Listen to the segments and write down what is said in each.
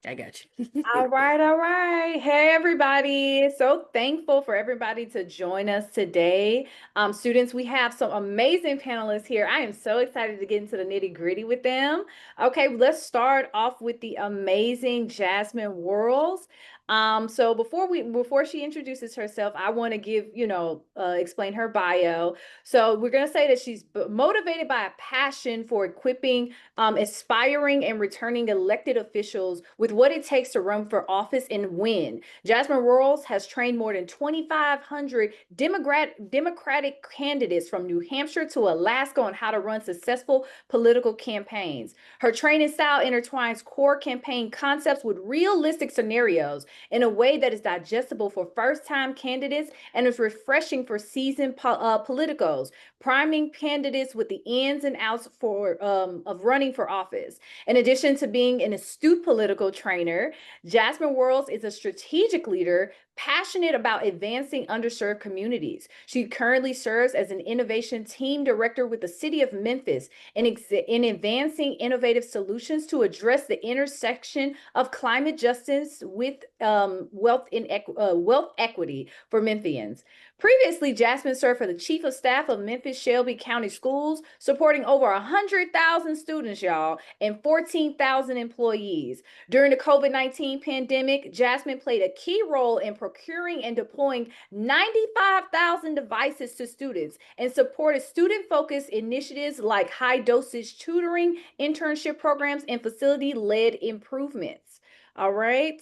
I got you. All right, all right. Hey, everybody. So thankful for everybody to join us today. Students, we have some amazing panelists here. I am so excited to get into the nitty-gritty with them. Okay, let's start off with the amazing Jasmine Worrells. So before she introduces herself, I want to explain her bio. So we're gonna say that she's motivated by a passion for equipping aspiring and returning elected officials with what it takes to run for office and win. Jasmine Worrells has trained more than 2,500 Democratic candidates from New Hampshire to Alaska on how to run successful political campaigns. Her training style intertwines core campaign concepts with realistic scenarios in a way that is digestible for first-time candidates and is refreshing for seasoned politicos, priming candidates with the ins and outs of running for office. In addition to being an astute political trainer, Jasmine Worrells is a strategic leader passionate about advancing underserved communities. She currently serves as an innovation team director with the city of Memphis in advancing innovative solutions to address the intersection of climate justice with wealth equity for Memphians. Previously, Jasmine served for the Chief of Staff of Memphis Shelby County Schools, supporting over 100,000 students, y'all, and 14,000 employees. During the COVID-19 pandemic, Jasmine played a key role in procuring and deploying 95,000 devices to students and supported student-focused initiatives like high-dosage tutoring, internship programs, and facility-led improvements. All right.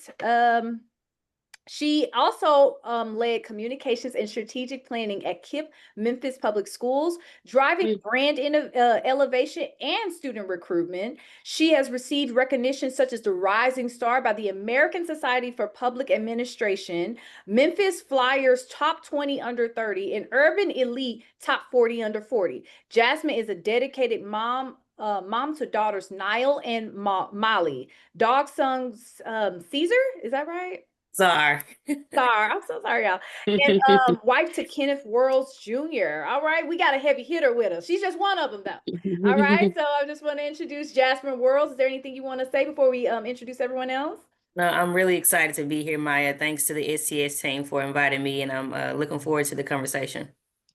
She also led communications and strategic planning at KIPP Memphis Public Schools, driving brand elevation and student recruitment. She has received recognition such as the Rising Star by the American Society for Public Administration, Memphis Flyers Top 20 Under 30, and Urban Elite Top 40 Under 40. Jasmine is a dedicated mom to daughters Niall and Molly. Dog sons Caesar, is that right? Sorry. Sorry, I'm so sorry, y'all. And wife to Kenneth Worrells Jr. All right, we got a heavy hitter with us. She's just one of them, though. All right, so I just want to introduce Jasmine Worrells. Is there anything you want to say before we introduce everyone else? No, I'm really excited to be here, Maya. Thanks to the STS team for inviting me, and I'm looking forward to the conversation.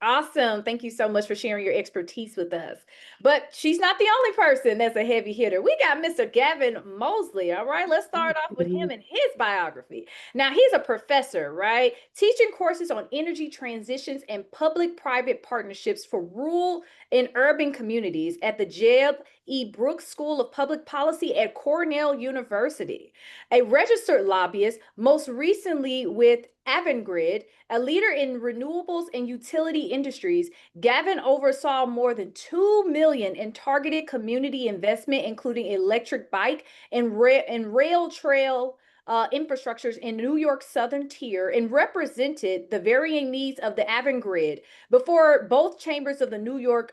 Awesome. Thank you so much for sharing your expertise with us. But she's not the only person that's a heavy hitter. We got Mr. Gavin Mosley. All right, let's start off with him and his biography. Now, he's a professor, right? Teaching courses on energy transitions and public-private partnerships for rural and urban communities at the Jeb E. Brooks School of Public Policy at Cornell University. A registered lobbyist, most recently with Avangrid, a leader in renewables and utility industries, Gavin oversaw more than $2 million in targeted community investment, including electric bike and rail trail infrastructures in New York's Southern Tier, and represented the varying needs of the Avangrid before both chambers of the New York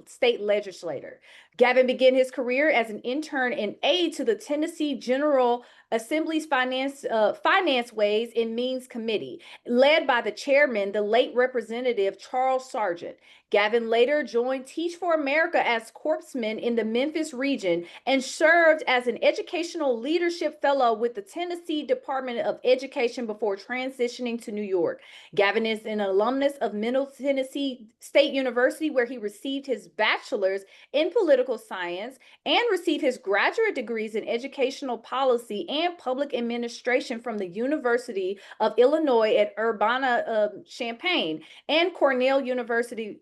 state legislature. Gavin began his career as an intern and aide to the Tennessee General Assembly's Finance Ways and Means Committee, led by the chairman, the late Representative Charles Sargent. Gavin later joined Teach for America as corpsman in the Memphis region and served as an educational leadership fellow with the Tennessee Department of Education before transitioning to New York. Gavin is an alumnus of Middle Tennessee State University, where he received his bachelor's in political science and received his graduate degrees in educational policy and public administration from the University of Illinois at Urbana-Champaign and Cornell University,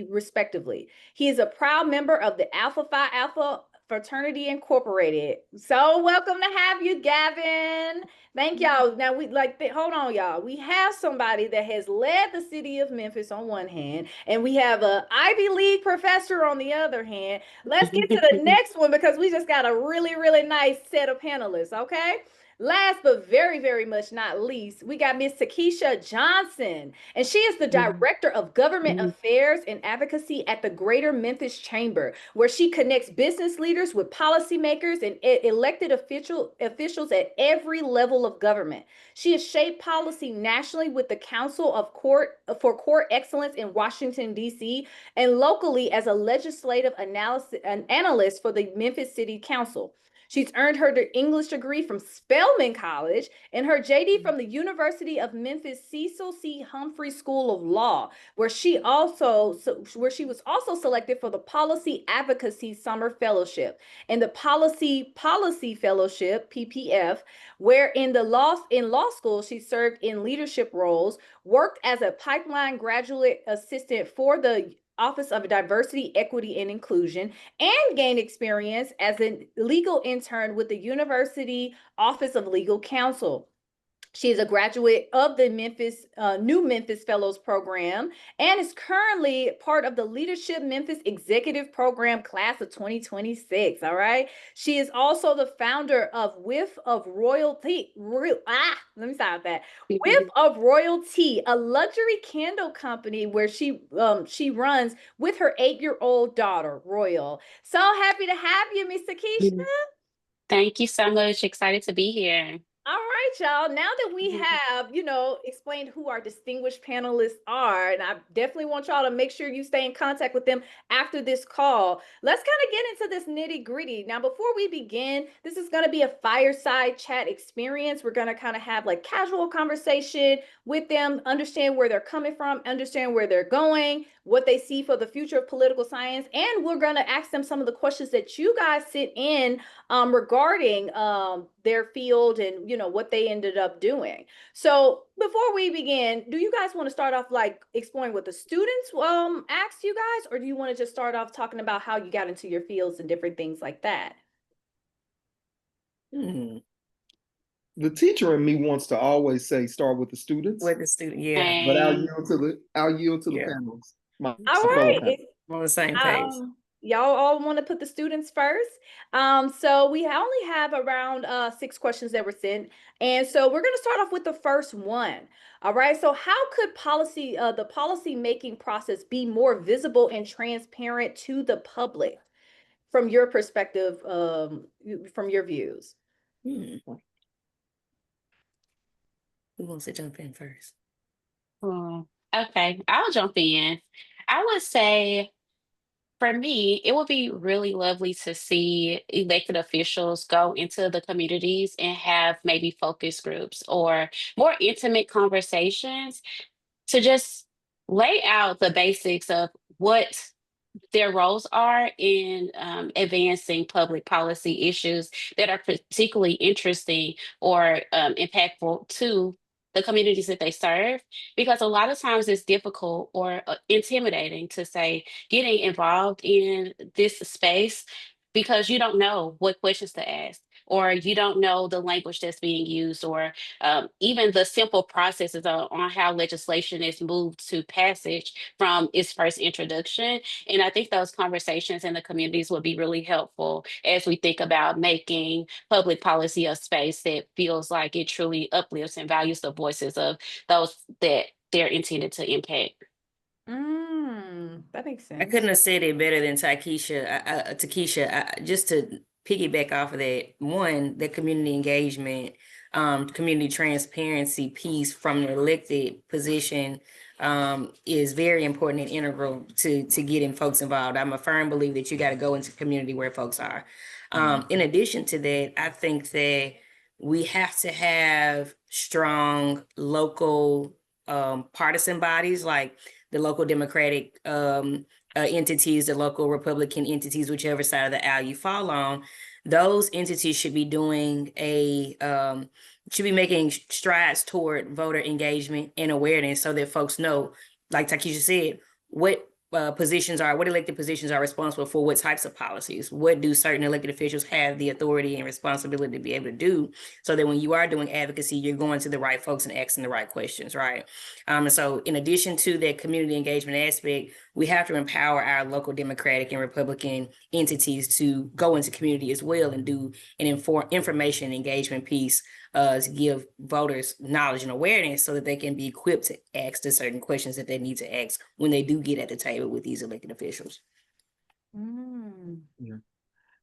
respectively. He is a proud member of the Alpha Phi Alpha Fraternity Incorporated. So welcome to have you, Gavin. Thank y'all. Now hold on, y'all. We have somebody that has led the city of Memphis on one hand, and we have an Ivy League professor on the other hand. Let's get to the next one because we just got a really, really nice set of panelists, okay? Last but very, very much not least, we got Miss Takesha Johnson, and she is the Director of Government Affairs and Advocacy at the Greater Memphis Chamber, where she connects business leaders with policymakers and elected officials at every level of government. She has shaped policy nationally with the Council of Court for Court Excellence in Washington, D.C., and locally as a legislative analyst for the Memphis City Council. She's earned her English degree from Spelman College and her JD from the University of Memphis Cecil C. Humphrey School of Law, where she was also selected for the Policy Advocacy Summer Fellowship and the Policy Fellowship (PPF), where in law school she served in leadership roles, worked as a pipeline graduate assistant for the Office of Diversity, Equity, and Inclusion, and gained experience as a legal intern with the University Office of Legal Counsel. She is a graduate of the New Memphis Fellows Program and is currently part of the Leadership Memphis Executive Program Class of 2026. All right. She is also the founder of Whiff of Royalty. Let me stop that. Whiff of Royalty, a luxury candle company where she runs with her 8-year-old daughter, Royal. So happy to have you, Miss Takesha. Thank you so much. Excited to be here. All right, y'all. Now that we have, explained who our distinguished panelists are, and I definitely want y'all to make sure you stay in contact with them after this call, let's kind of get into this nitty gritty. Now, before we begin, this is going to be a fireside chat experience. We're going to kind of have like casual conversation with them, understand where they're coming from, understand where they're going, what they see for the future of political science, and we're going to ask them some of the questions that you guys sit in regarding their field and what they ended up doing. So before we begin, do you guys want to start off like exploring what the students asked you guys, or do you want to just start off talking about how you got into your fields and different things like that? The teacher in me wants to always say start with the students, With the student, yeah. but I'll yield to the panels. All right. On the same page. Y'all all want to put the students first. So we only have around 6 questions that were sent. And so we're going to start off with the first one. All right. So how could the policy making process be more visible and transparent to the public from your perspective, from your views? Who wants to jump in first? Okay, I'll jump in. I would say for me, it would be really lovely to see elected officials go into the communities and have maybe focus groups or more intimate conversations to just lay out the basics of what their roles are in advancing public policy issues that are particularly interesting or impactful to the communities that they serve. Because a lot of times it's difficult or intimidating to say getting involved in this space because you don't know what questions to ask or you don't know the language that's being used or even the simple processes on how legislation is moved to passage from its first introduction. And I think those conversations in the communities would be really helpful as we think about making public policy a space that feels like it truly uplifts and values the voices of those that they're intended to impact. That makes sense. I couldn't have said it better than Takesha. Just to piggyback off of that, one, the community engagement, community transparency piece from the elected position is very important and integral to getting folks involved. I'm a firm believer that you got to go into the community where folks are. In addition to that, I think that we have to have strong local partisan bodies like the local Democratic entities, the local Republican entities, whichever side of the aisle you fall on. Those entities should be making strides toward voter engagement and awareness so that folks know, like Takesha said, what elected positions are responsible for what types of policies. What do certain elected officials have the authority and responsibility to be able to do so that when you are doing advocacy, you're going to the right folks and asking the right questions, right? And so in addition to that community engagement aspect, we have to empower our local Democratic and Republican entities to go into community as well and do an information engagement piece to give voters knowledge and awareness so that they can be equipped to ask the certain questions that they need to ask when they do get at the table with these elected officials. Yeah.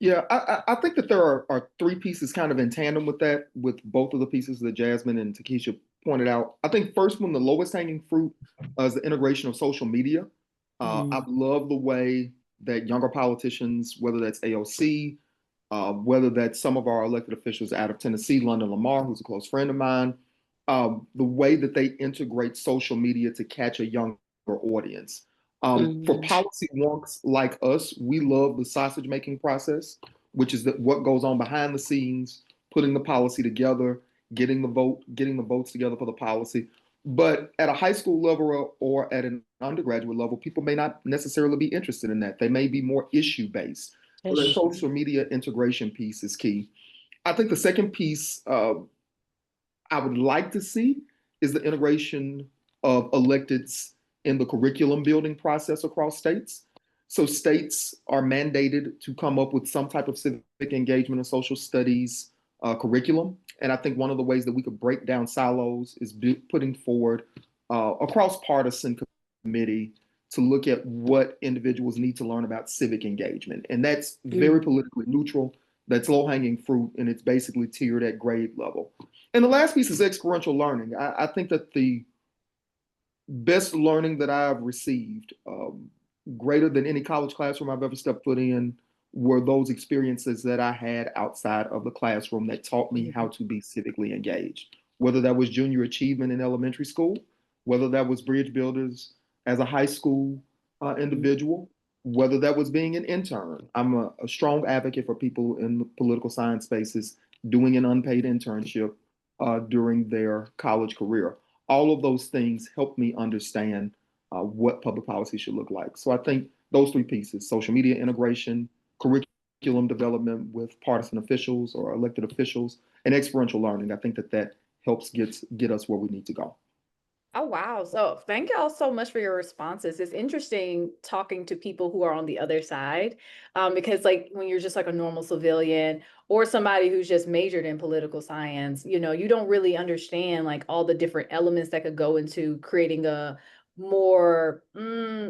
Yeah, I think that there are three pieces kind of in tandem with that, with both of the pieces that Jasmine and Takesha pointed out. I think first one, the lowest hanging fruit, is the integration of social media. I love the way that younger politicians, whether that's AOC, whether that's some of our elected officials out of Tennessee, London Lamar, who's a close friend of mine, the way that they integrate social media to catch a younger audience. For policy wonks like us, we love the sausage making process, which is what goes on behind the scenes, putting the policy together, getting the votes together for the policy. But at a high school level or at an undergraduate level, people may not necessarily be interested in that. They may be more issue based. So the social media integration piece is key. I think the second piece I would like to see is the integration of electeds in the curriculum building process across states. So states are mandated to come up with some type of civic engagement and social studies curriculum. And I think one of the ways that we could break down silos is putting forward a cross-partisan committee to look at what individuals need to learn about civic engagement. And that's very politically neutral. That's low-hanging fruit, and it's basically tiered at grade level. And the last piece is experiential learning. I think that the best learning that I've received, greater than any college classroom I've ever stepped foot in, were those experiences that I had outside of the classroom that taught me how to be civically engaged. Whether that was junior achievement in elementary school, whether that was bridge builders as a high school individual, whether that was being an intern. I'm a strong advocate for people in the political science spaces doing an unpaid internship during their college career. All of those things help me understand what public policy should look like. So I think those three pieces: social media integration, curriculum development with partisan officials or elected officials, and experiential learning. I think that helps get us where we need to go. Oh, wow. So thank y'all so much for your responses. It's interesting talking to people who are on the other side, because like when you're just like a normal civilian or somebody who's just majored in political science, you don't really understand like all the different elements that could go into creating a more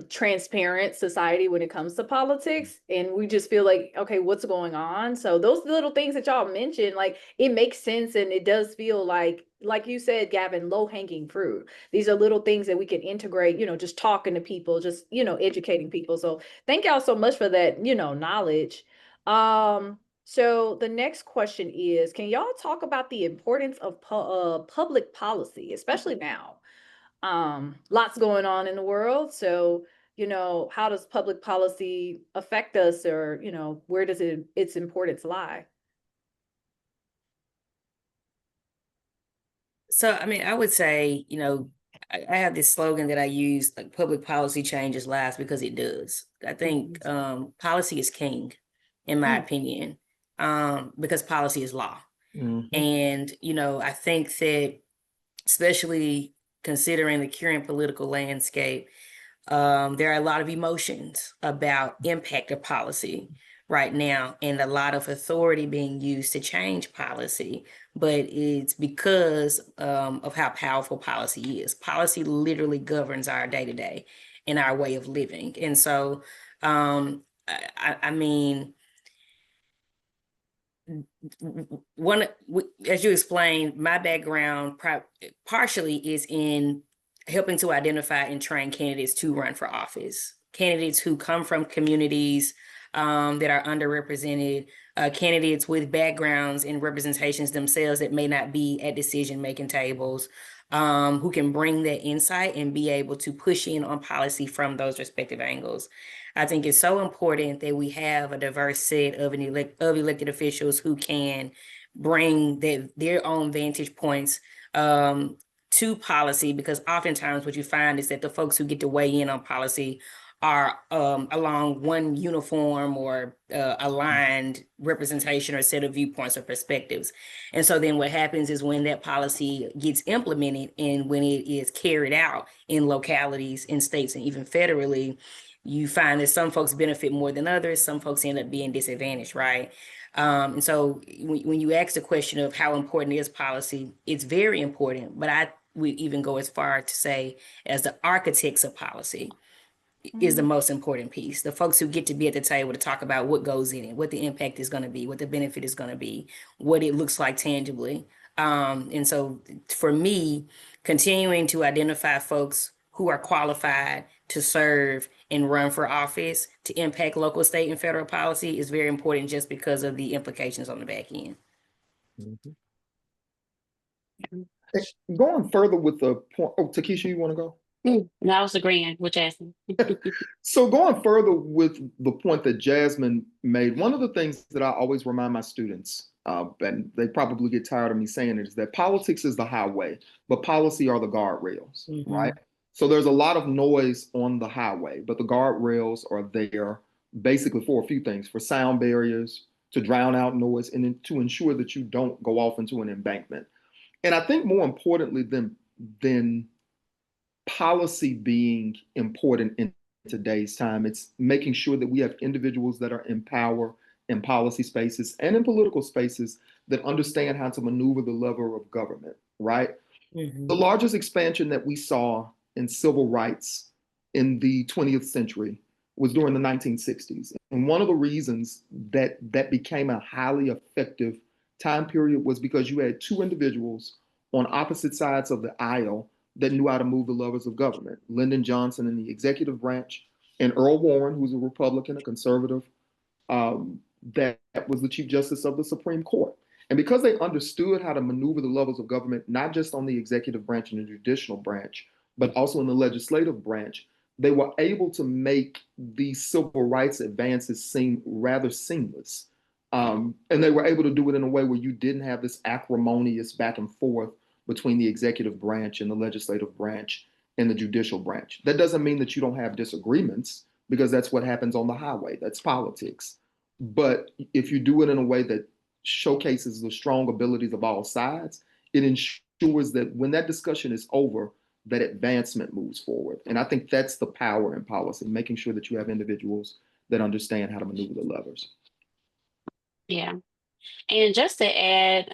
transparent society when it comes to politics. And we just feel like, okay, what's going on? So those little things that y'all mentioned, like it makes sense. And it does feel like you said, Gavin, low hanging fruit. These are little things that we can integrate, just talking to people, just, educating people. So thank y'all so much for that, knowledge. So the next question is, can y'all talk about the importance of public policy, especially now? Lots going on in the world. So, how does public policy affect us, or, where does its importance lie? So, I mean, I would say, I have this slogan that I use, like public policy changes lives because it does. I think policy is king, in my opinion, because policy is law. And, I think that especially considering the current political landscape, there are a lot of emotions about impact of policy right now and a lot of authority being used to change policy, but it's because of how powerful policy is. Policy literally governs our day-to-day and our way of living. And so, I mean, as you explained, my background partially is in helping to identify and train candidates to run for office, candidates who come from communities that are underrepresented, candidates with backgrounds and representations themselves that may not be at decision-making tables, who can bring that insight and be able to push in on policy from those respective angles. I think it's so important that we have a diverse set of elected officials who can bring their own vantage points to policy, because oftentimes what you find is that the folks who get to weigh in on policy are along one uniform or aligned representation or set of viewpoints or perspectives. And so then what happens is when that policy gets implemented and when it is carried out in localities, in states, and even federally, you find that some folks benefit more than others. Some folks end up being disadvantaged, right? And so when you ask the question of how important is policy, it's very important. But I would even go as far to say, as the architects of policy is the most important piece. The folks who get to be at the table to talk about what goes in it, what the impact is going to be, what the benefit is going to be, what it looks like tangibly. And so for me, continuing to identify folks who are qualified to serve and run for office to impact local, state, and federal policy is very important just because of the implications on the back end. Mhm. Going further with the point, oh, Takesha, you want to go? No, I was agreeing with Jasmine. So going further with the point that Jasmine made, one of the things that I always remind my students, and they probably get tired of me saying it, is that politics is the highway, but policy are the guardrails, right? So there's a lot of noise on the highway, but the guardrails are there basically for a few things, for sound barriers, to drown out noise, and then to ensure that you don't go off into an embankment. And I think more importantly than policy being important in today's time, it's making sure that we have individuals that are in power in policy spaces and in political spaces that understand how to maneuver the lever of government, right? The largest expansion that we saw in civil rights in the 20th century was during the 1960s. And one of the reasons that that became a highly effective time period was because you had two individuals on opposite sides of the aisle that knew how to move the levers of government. Lyndon Johnson in the executive branch, and Earl Warren, who's a Republican, a conservative, that was the Chief Justice of the Supreme Court. And because they understood how to maneuver the levels of government, not just on the executive branch and the judicial branch, but also in the legislative branch, they were able to make these civil rights advances seem rather seamless. And they were able to do it in a way where you didn't have this acrimonious back and forth between the executive branch and the legislative branch and the judicial branch. That doesn't mean that you don't have disagreements, because that's what happens on the highway. That's politics. But if you do it in a way that showcases the strong abilities of all sides, it ensures that when that discussion is over, that advancement moves forward. And I think that's the power in policy, making sure that you have individuals that understand how to maneuver the levers. Yeah. And just to add,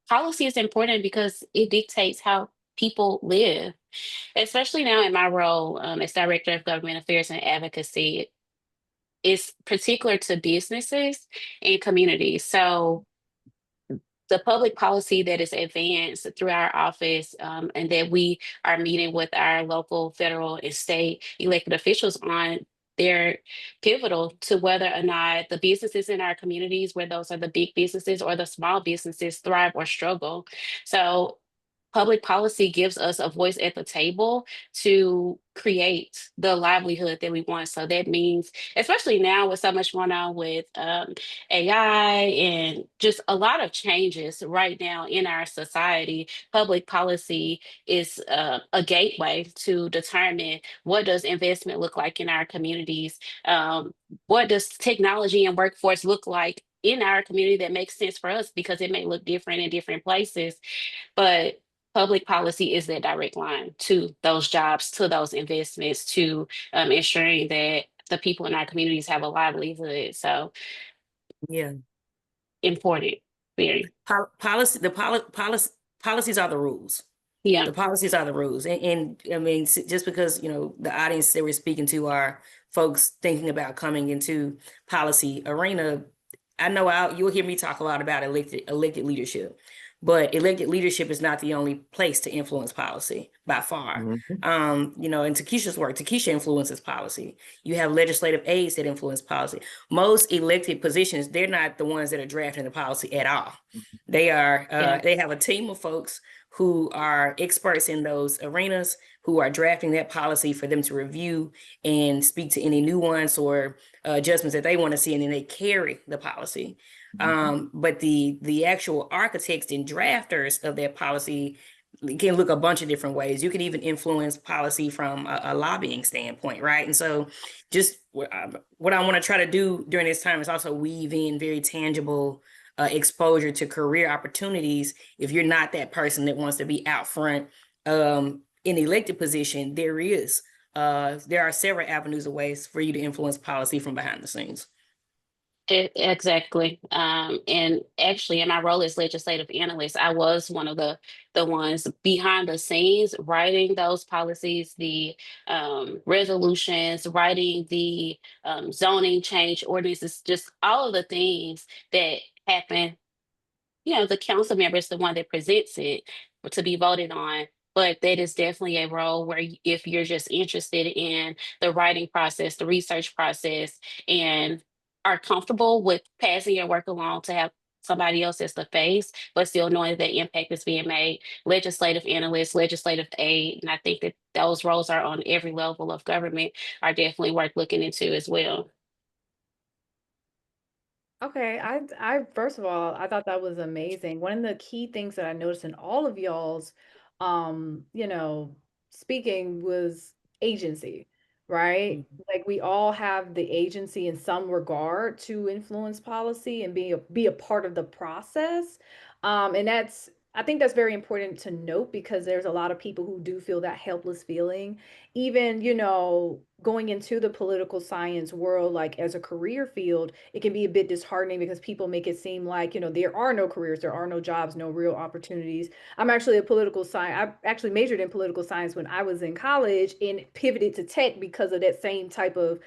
policy is important because it dictates how people live, especially now in my role as Director of Government Affairs and Advocacy. It's particular to businesses and communities. So the public policy that is advanced through our office and that we are meeting with our local, federal, and state elected officials on, they're pivotal to whether or not the businesses in our communities, where those are the big businesses or the small businesses, thrive or struggle. So public policy gives us a voice at the table to create the livelihood that we want. So that means, especially now with so much going on with AI and just a lot of changes right now in our society, public policy is a gateway to determine what does investment look like in our communities, what does technology and workforce look like in our community that makes sense for us, because it may look different in different places. But public policy is that direct line to those jobs, to those investments, to ensuring that the people in our communities have a livelihood. So Yeah. important, very. Policies are the rules. Yeah. The policies are the rules. And I mean, just because, the audience that we're speaking to are folks thinking about coming into policy arena, I know you'll hear me talk a lot about elected leadership, but elected leadership is not the only place to influence policy by far. In Takesha's work, Takesha influences policy. You have legislative aides that influence policy. Most elected positions, they're not the ones that are drafting the policy at all. They are, they have a team of folks who are experts in those arenas, who are drafting that policy for them to review and speak to any nuance or adjustments that they want to see, and then they carry the policy. But the actual architects and drafters of that policy can look a bunch of different ways. You can even influence policy from a lobbying standpoint, right? And so just what I want to try to do during this time is also weave in very tangible exposure to career opportunities. If you're not that person that wants to be out front in elected position, there is there are several avenues of ways for you to influence policy from behind the scenes. Exactly. And actually, in my role as legislative analyst, I was one of the ones behind the scenes writing those policies, the resolutions, writing the zoning change ordinances, just all of the things that happen. The council member is the one that presents it to be voted on. But that is definitely a role where if you're just interested in the writing process, the research process, and are comfortable with passing your work along to have somebody else as the face, but still knowing that impact is being made, legislative analyst, legislative aid, and I think that those roles are on every level of government are definitely worth looking into as well. Okay, I first of all, I thought that was amazing. One of the key things that I noticed in all of y'all's you know, speaking was agency, right? Like we all have the agency in some regard to influence policy and be a part of the process. And I think that's very important to note because there's a lot of people who do feel that helpless feeling, even, going into the political science world, like as a career field, it can be a bit disheartening because people make it seem like, there are no careers, there are no jobs, no real opportunities. I'm actually a political science. I actually majored in political science when I was in college and pivoted to tech because of that same type of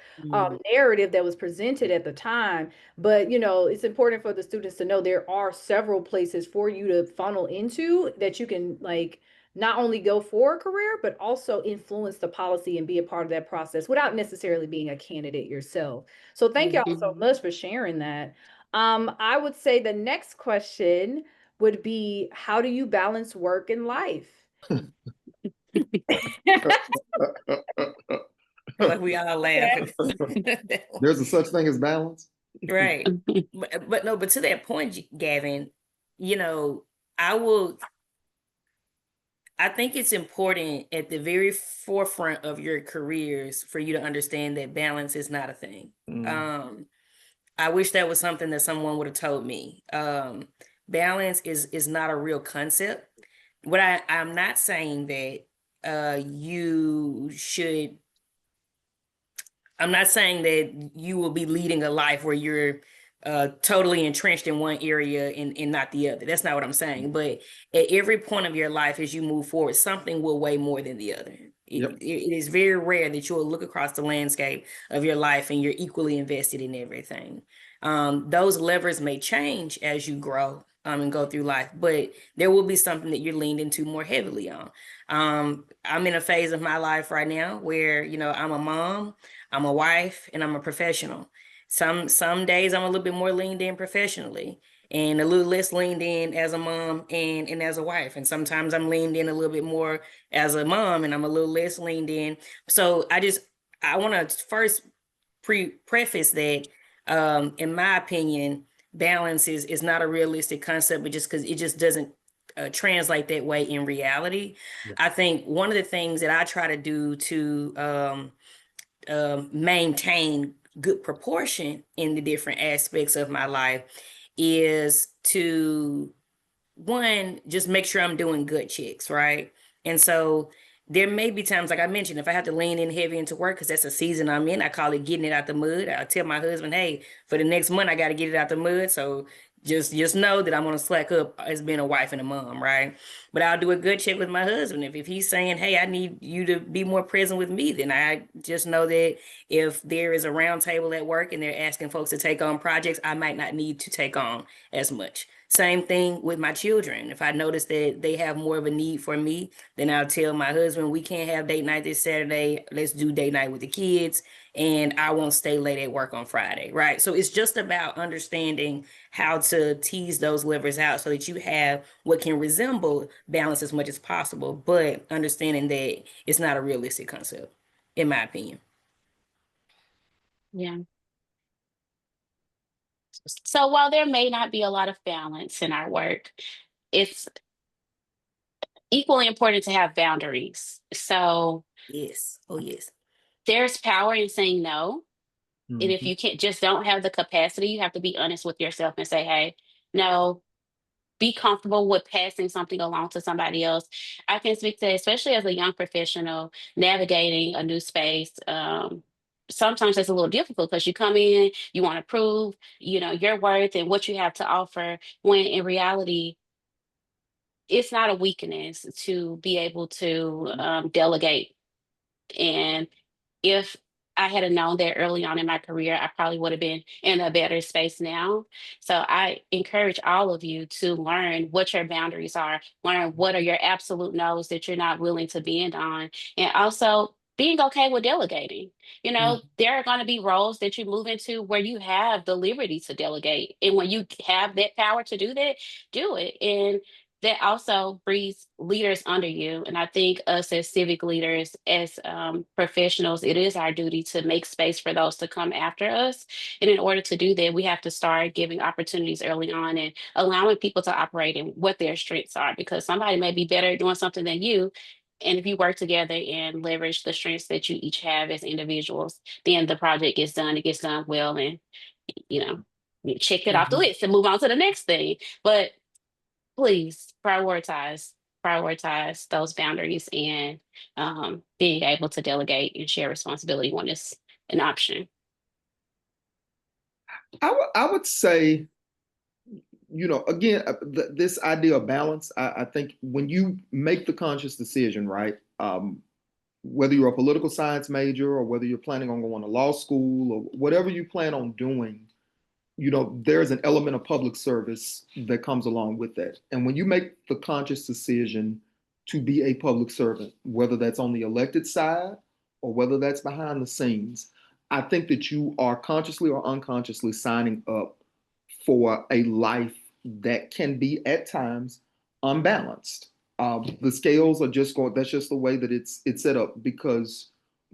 narrative that was presented at the time. But, it's important for the students to know there are several places for you to funnel into that you can like not only go for a career, but also influence the policy and be a part of that process without necessarily being a candidate yourself. So thank y'all so much for sharing that. I would say the next question would be, how do you balance work and life? Like we all laugh. There's a such thing as balance. Right. But to that point, Gavin, I will I think it's important at the very forefront of your careers for you to understand that balance is not a thing. I wish that was something that someone would have told me. Balance is not a real concept. I'm not saying that you should. I'm not saying that you will be leading a life where you're totally entrenched in one area and not the other. That's not what I'm saying. But at every point of your life, as you move forward, something will weigh more than the other. It is very rare that you will look across the landscape of your life and you're equally invested in everything. Those levers may change as you grow and go through life, but there will be something that you're leaned into more heavily on. I'm in a phase of my life right now where, I'm a mom, I'm a wife, and I'm a professional. Some days I'm a little bit more leaned in professionally and a little less leaned in as a mom and as a wife. And sometimes I'm leaned in a little bit more as a mom and I'm a little less leaned in. So I want to first preface that in my opinion, balance is not a realistic concept, but just because it just doesn't translate that way in reality. I think one of the things that I try to do to maintain good proportion in the different aspects of my life is to one, just make sure I'm doing good checks, right? And so there may be times, like I mentioned, if I have to lean in heavy into work, because that's the season I'm in, I call it getting it out the mud. I tell my husband, hey, for the next month, I got to get it out the mud. So just know that I'm gonna slack up as being a wife and a mom, right? But I'll do a good check with my husband. If he's saying, hey, I need you to be more present with me, then I just know that if there is a round table at work and they're asking folks to take on projects, I might not need to take on as much. Same thing with my children. If I notice that they have more of a need for me, then I'll tell my husband, we can't have date night this Saturday. Let's do date night with the kids. And I won't stay late at work on Friday, right? So it's just about understanding how to tease those levers out so that you have what can resemble balance as much as possible, but understanding that it's not a realistic concept, in my opinion. Yeah. So while there may not be a lot of balance in our work, it's equally important to have boundaries. So Yes. Oh, yes. there's power in saying no. And if you can't just don't have the capacity, you have to be honest with yourself and say, hey, no, be comfortable with passing something along to somebody else. I can speak to, especially as a young professional navigating a new space. Sometimes it's a little difficult because you come in, you want to prove, your worth and what you have to offer, when in reality, it's not a weakness to be able to delegate. And if I had known that early on in my career, I probably would have been in a better space now. So I encourage all of you to learn what your boundaries are, learn what are your absolute no's that you're not willing to bend on, and also being okay with delegating. There are going to be roles that you move into where you have the liberty to delegate. And when you have that power to do that, do it. And that also breeds leaders under you. And I think us as civic leaders, as professionals, it is our duty to make space for those to come after us. And in order to do that, we have to start giving opportunities early on and allowing people to operate in what their strengths are, because somebody may be better at doing something than you. And if you work together and leverage the strengths that you each have as individuals, then the project gets done, it gets done well, and you check it off the list and move on to the next thing. But please prioritize those boundaries, and being able to delegate and share responsibility when it's an option. I would say, again, this idea of balance, I think when you make the conscious decision, right, whether you're a political science major or whether you're planning on going to law school or whatever you plan on doing, there's an element of public service that comes along with that. And when you make the conscious decision to be a public servant, whether that's on the elected side or whether that's behind the scenes, I think that you are consciously or unconsciously signing up for a life that can be at times unbalanced. The scales are just going, that's just the way that it's set up, because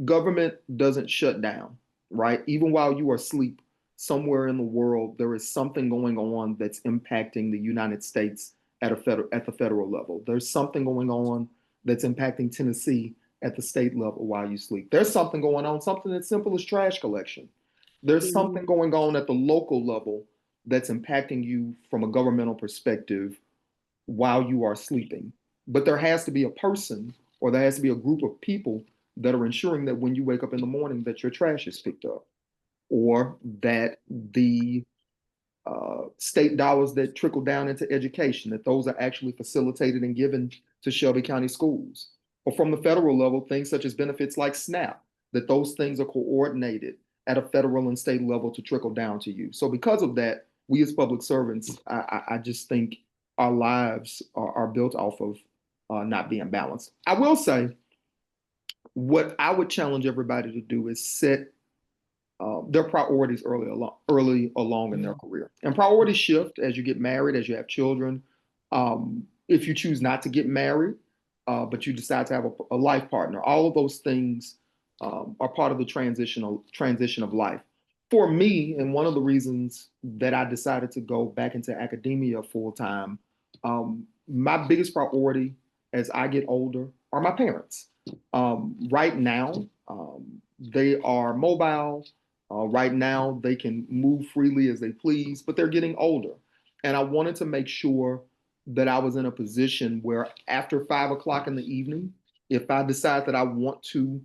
government doesn't shut down, right? Even while you are asleep, somewhere in the world, there is something going on that's impacting the United States at the federal level. There's something going on that's impacting Tennessee at the state level while you sleep. There's something going on, something as simple as trash collection. There's something going on at the local level that's impacting you from a governmental perspective while you are sleeping. But there has to be a person, or there has to be a group of people that are ensuring that when you wake up in the morning that your trash is picked up, or that the state dollars that trickle down into education, that those are actually facilitated and given to Shelby County schools. Or from the federal level, things such as benefits like SNAP, that those things are coordinated at a federal and state level to trickle down to you. So because of that, we as public servants, I just think our lives are built off of not being balanced. I will say, what I would challenge everybody to do is set their priorities early along in their career. And priorities shift as you get married, as you have children. If you choose not to get married, but you decide to have a life partner, all of those things are part of the transition of life. For me, and one of the reasons that I decided to go back into academia full time, my biggest priority as I get older are my parents. Right now, they are mobile. Right now, they can move freely as they please, but they're getting older. And I wanted to make sure that I was in a position where after 5 o'clock in the evening, if I decide that I want to,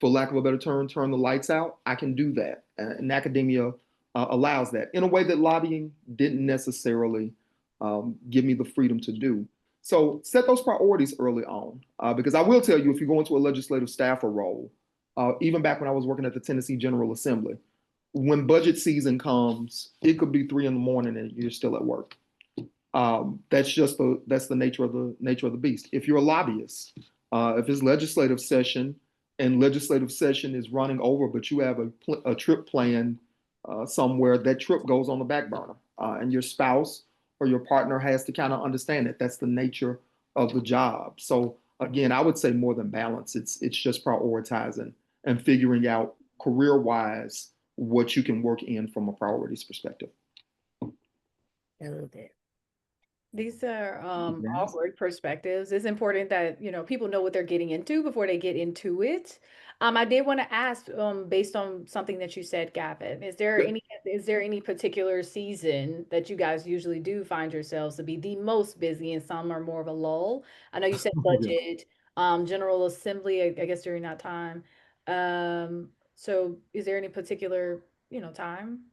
for lack of a better term, turn the lights out, I can do that. And academia allows that in a way that lobbying didn't necessarily give me the freedom to do. So set those priorities early on, because I will tell you, if you go into a legislative staffer role, even back when I was working at the Tennessee General Assembly, when budget season comes, it could be 3 in the morning and you're still at work. That's the nature of the beast. If you're a lobbyist, if it's legislative session and legislative session is running over, but you have a trip planned somewhere, that trip goes on the back burner, and your spouse or your partner has to kind of understand that that's the nature of the job. So again, I would say more than balance, it's just prioritizing and figuring out career-wise what you can work in from a priorities perspective. I love that. These are Yes. all great perspectives. It's important that, people know what they're getting into before they get into it. I did want to ask, based on something that you said, Gavin, is there any particular season that you guys usually do find yourselves to be the most busy and some are more of a lull? I know you said Yeah. budget, General Assembly, I guess during that time. So is there any particular, time?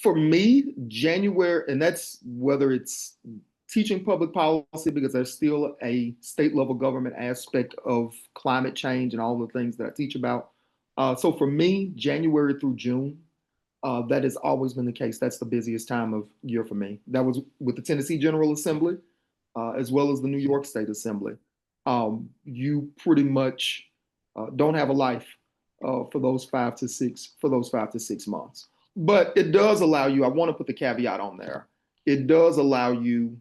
For me, January, and that's whether it's teaching public policy, because there's still a state level government aspect of climate change and all the things that I teach about. So for me, January through June, that has always been the case. That's the busiest time of year for me. That was with the Tennessee General Assembly, as well as the New York State Assembly. You pretty much don't have a life for those 5 to 6 months. But it does allow you. I want to put the caveat on there. It does allow you,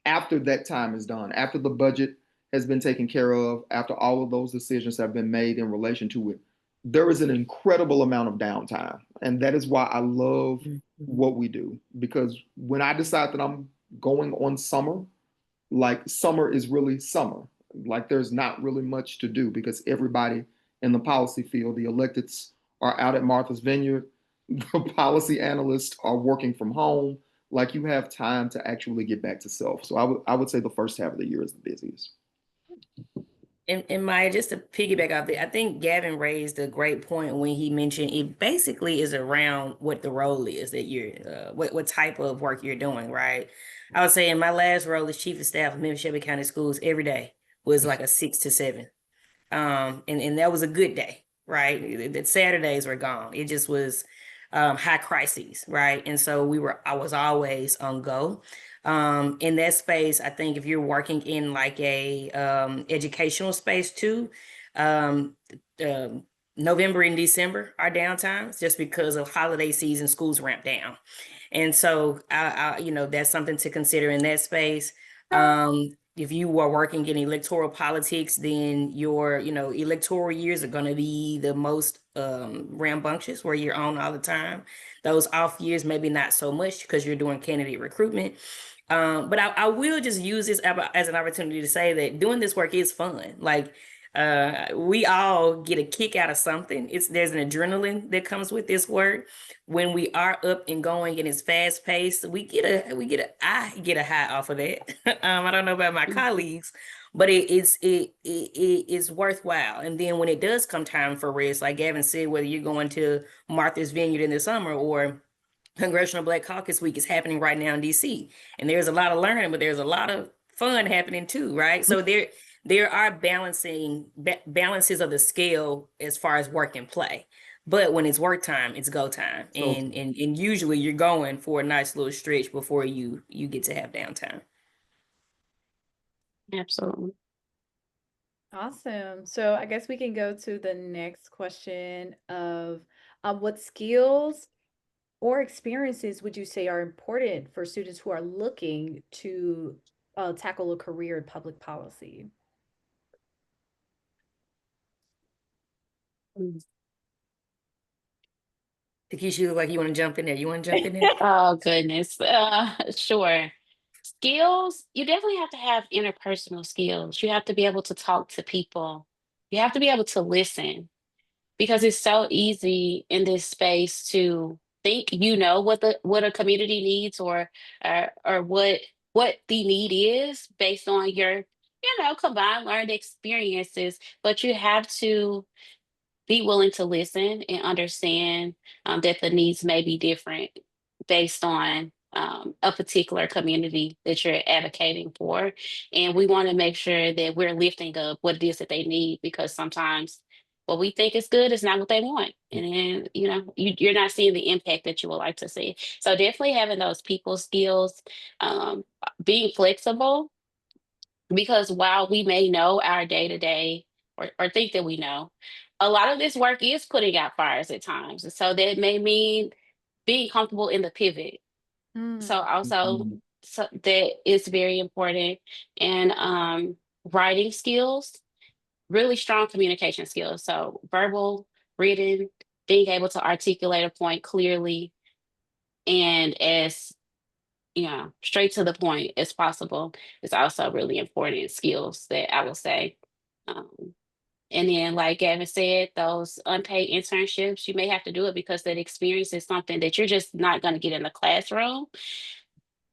after that time is done, after the budget has been taken care of, after all of those decisions have been made in relation to it, there is an incredible amount of downtime. And that is why I love what we do. Because when I decide that I'm going on summer, like summer is really summer. Like there's not really much to do because everybody in the policy field, the electeds are out at Martha's Vineyard, the policy analysts are working from home. Like you have time to actually get back to self. So I would say the first half of the year is the busiest. And Maya, just to piggyback off that, I think Gavin raised a great point when he mentioned it basically is around what the role is that you're, what type of work you're doing, right? I would say in my last role as chief of staff of Memphis Shelby County Schools, every day was like a 6 to 7. And that was a good day, right? The Saturdays were gone. It just was high crises, right? And so I was always on go. In that space, I think if you're working in like a educational space too, um, um, November and December are downtimes just because of holiday season, schools ramp down. And so that's something to consider in that space. If you are working in electoral politics, then your, electoral years are going to be the most rambunctious, where you're on all the time. Those off years, maybe not so much because you're doing candidate recruitment. But I will just use this as an opportunity to say that doing this work is fun. Like we all get a kick out of something. There's an adrenaline that comes with this work. When we are up and going and it's fast paced, I get a high off of that. I don't know about my colleagues, but it is worthwhile. And then when it does come time for rest, like Gavin said, whether you're going to Martha's Vineyard in the summer or Congressional Black Caucus Week is happening right now in DC, and there's a lot of learning, but there's a lot of fun happening too, right? So there are balances of the scale as far as work and play. But when it's work time, it's go time, So and usually you're going for a nice little stretch before you get to have downtime. Absolutely. Awesome. So I guess we can go to the next question of what skills or experiences would you say are important for students who are looking to tackle a career in public policy? Mm. Takesha, you look like you want to jump in there. You want to jump in there? Oh goodness. Sure. Skills, you definitely have to have interpersonal skills. You have to be able to talk to people. You have to be able to listen because it's so easy in this space to think you know what a community needs or what the need is based on your combined learned experiences, but you have to be willing to listen and understand that the needs may be different based on a particular community that you're advocating for. And we want to make sure that we're lifting up what it is that they need, because sometimes what we think is good is not what they want. And then, you're not seeing the impact that you would like to see. So definitely having those people skills, being flexible, because while we may know our day to day or think that we know, a lot of this work is putting out fires at times. And so that may mean being comfortable in the pivot. So Mm. also, so that is very important. And writing skills, really strong communication skills. So verbal, written, being able to articulate a point clearly and as straight to the point as possible is also really important skills that I will say. Um, And then, like Gavin said, those unpaid internships, you may have to do it because that experience is something that you're just not going to get in the classroom.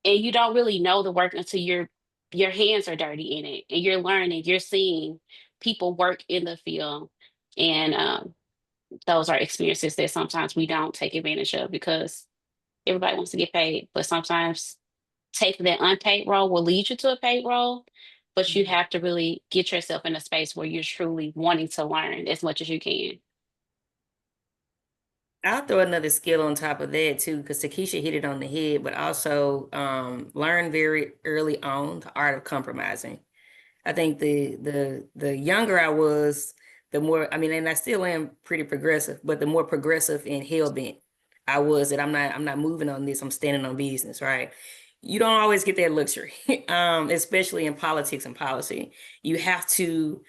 And you don't really know the work until your hands are dirty in it and you're learning, you're seeing people work in the field. And those are experiences that sometimes we don't take advantage of because everybody wants to get paid. But sometimes taking that unpaid role will lead you to a paid role, but you have to really get yourself in a space where you're truly wanting to learn as much as you can. I'll throw another skill on top of that too, because Takesha hit it on the head, but also learn very early on the art of compromising. I think the younger I was, the more, I mean, and I still am pretty progressive, but the more progressive and hell bent I was that I'm not moving on this, I'm standing on business, right? You don't always get that luxury, especially in politics and policy. You have to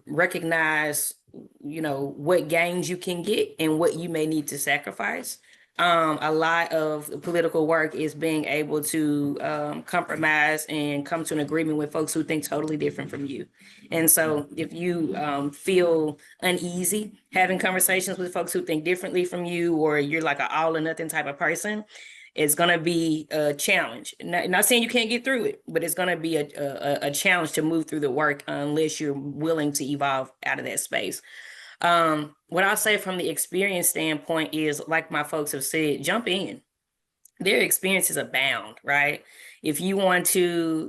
recognize, what gains you can get and what you may need to sacrifice. A lot of political work is being able to compromise and come to an agreement with folks who think totally different from you. And so if you feel uneasy having conversations with folks who think differently from you, or you're like an all or nothing type of person, it's going to be a challenge. Not saying you can't get through it, but it's going to be a challenge to move through the work unless you're willing to evolve out of that space. What I'll say from the experience standpoint is, like my folks have said, jump in. Their experiences abound, right? If you want to,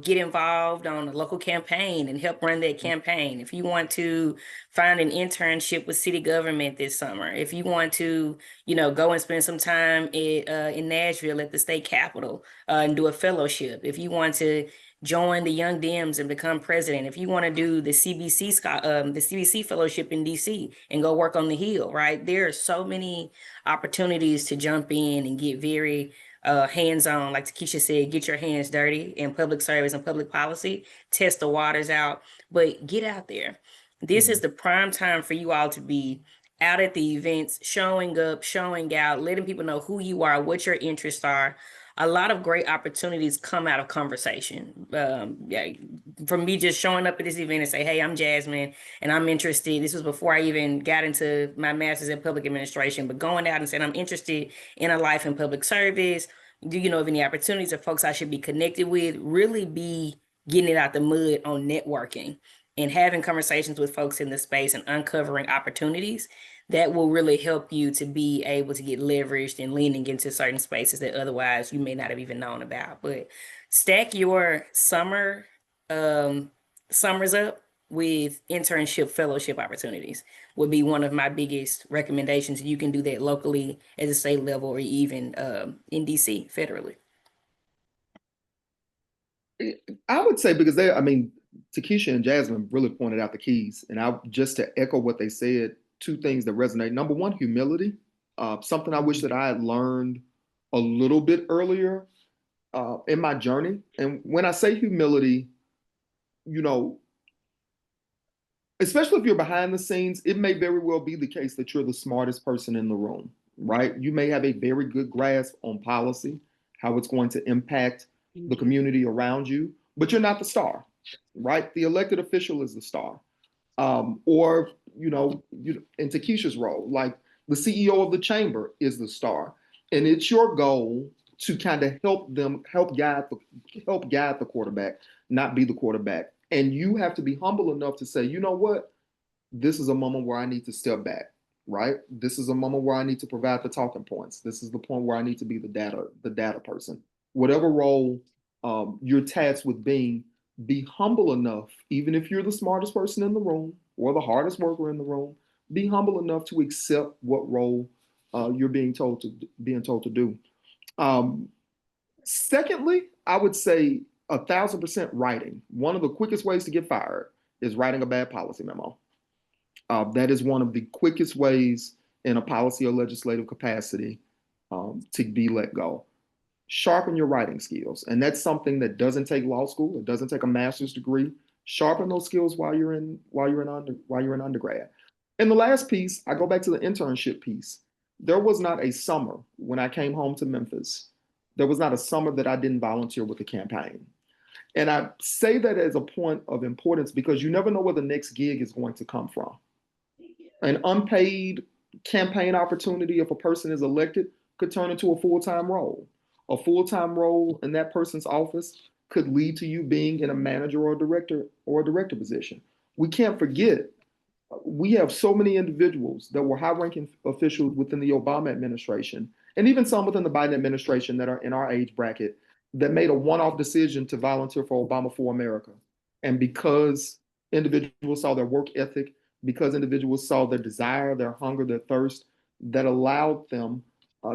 get involved on a local campaign and help run that campaign, if you want to find an internship with city government this summer, if you want to, go and spend some time in Nashville at the state capitol and do a fellowship, if you want to join the Young Dems and become president, if you want to do the CBC fellowship in DC and go work on the Hill, right? There are so many opportunities to jump in and get very hands-on. Like Takesha said, get your hands dirty in public service and public policy, test the waters out, but get out there. This is the prime time for you all to be out at the events, showing up, showing out, letting people know who you are, what your interests are. A lot of great opportunities come out of conversation. Yeah, from me just showing up at this event and say, hey, I'm Jasmine and I'm interested. This was before I even got into my master's in public administration, but going out and saying, I'm interested in a life in public service. Do you know of any opportunities or folks I should be connected with? Really be getting it out the mud on networking and having conversations with folks in the space and uncovering opportunities that will really help you to be able to get leveraged and leaning into certain spaces that otherwise you may not have even known about. But stack your summers up with internship fellowship opportunities would be one of my biggest recommendations. You can do that locally at the state level or even in DC federally. I would say because I mean, Takesha and Jasmine really pointed out the keys, and just to echo what they said, two things that resonate. Number one, humility, something I wish that I had learned a little bit earlier in my journey. And when I say humility, you know, especially if you're behind the scenes, it may very well be the case that you're the smartest person in the room, right? You may have a very good grasp on policy, how it's going to impact the community around you, but you're not the star, right? The elected official is the star. Or, in Takesha's role, like the CEO of the chamber is the star. And it's your goal to kind of help guide the quarterback, not be the quarterback. And you have to be humble enough to say, you know what? This is a moment where I need to step back, right? This is a moment where I need to provide the talking points. This is the point where I need to be the data person. Whatever role you're tasked with being, be humble enough, even if you're the smartest person in the room or the hardest worker in the room, be humble enough to accept what role you're being told to do. Secondly, I would say 1,000% writing. One of the quickest ways to get fired is writing a bad policy memo. That is one of the quickest ways in a policy or legislative capacity to be let go. Sharpen your writing skills, and that's something that doesn't take law school. It doesn't take a master's degree. Sharpen those skills while you're in undergrad. And the last piece, I go back to the internship piece. There was not a summer when I came home to Memphis. There was not a summer that I didn't volunteer with the campaign. And I say that as a point of importance because you never know where the next gig is going to come from. An unpaid campaign opportunity, if a person is elected, could turn into a full-time role. A full-time role in that person's office could lead to you being in a manager or a director position. We can't forget, we have so many individuals that were high-ranking officials within the Obama administration, and even some within the Biden administration that are in our age bracket, that made a one-off decision to volunteer for Obama for America. And because individuals saw their work ethic, because individuals saw their desire, their hunger, their thirst, that allowed them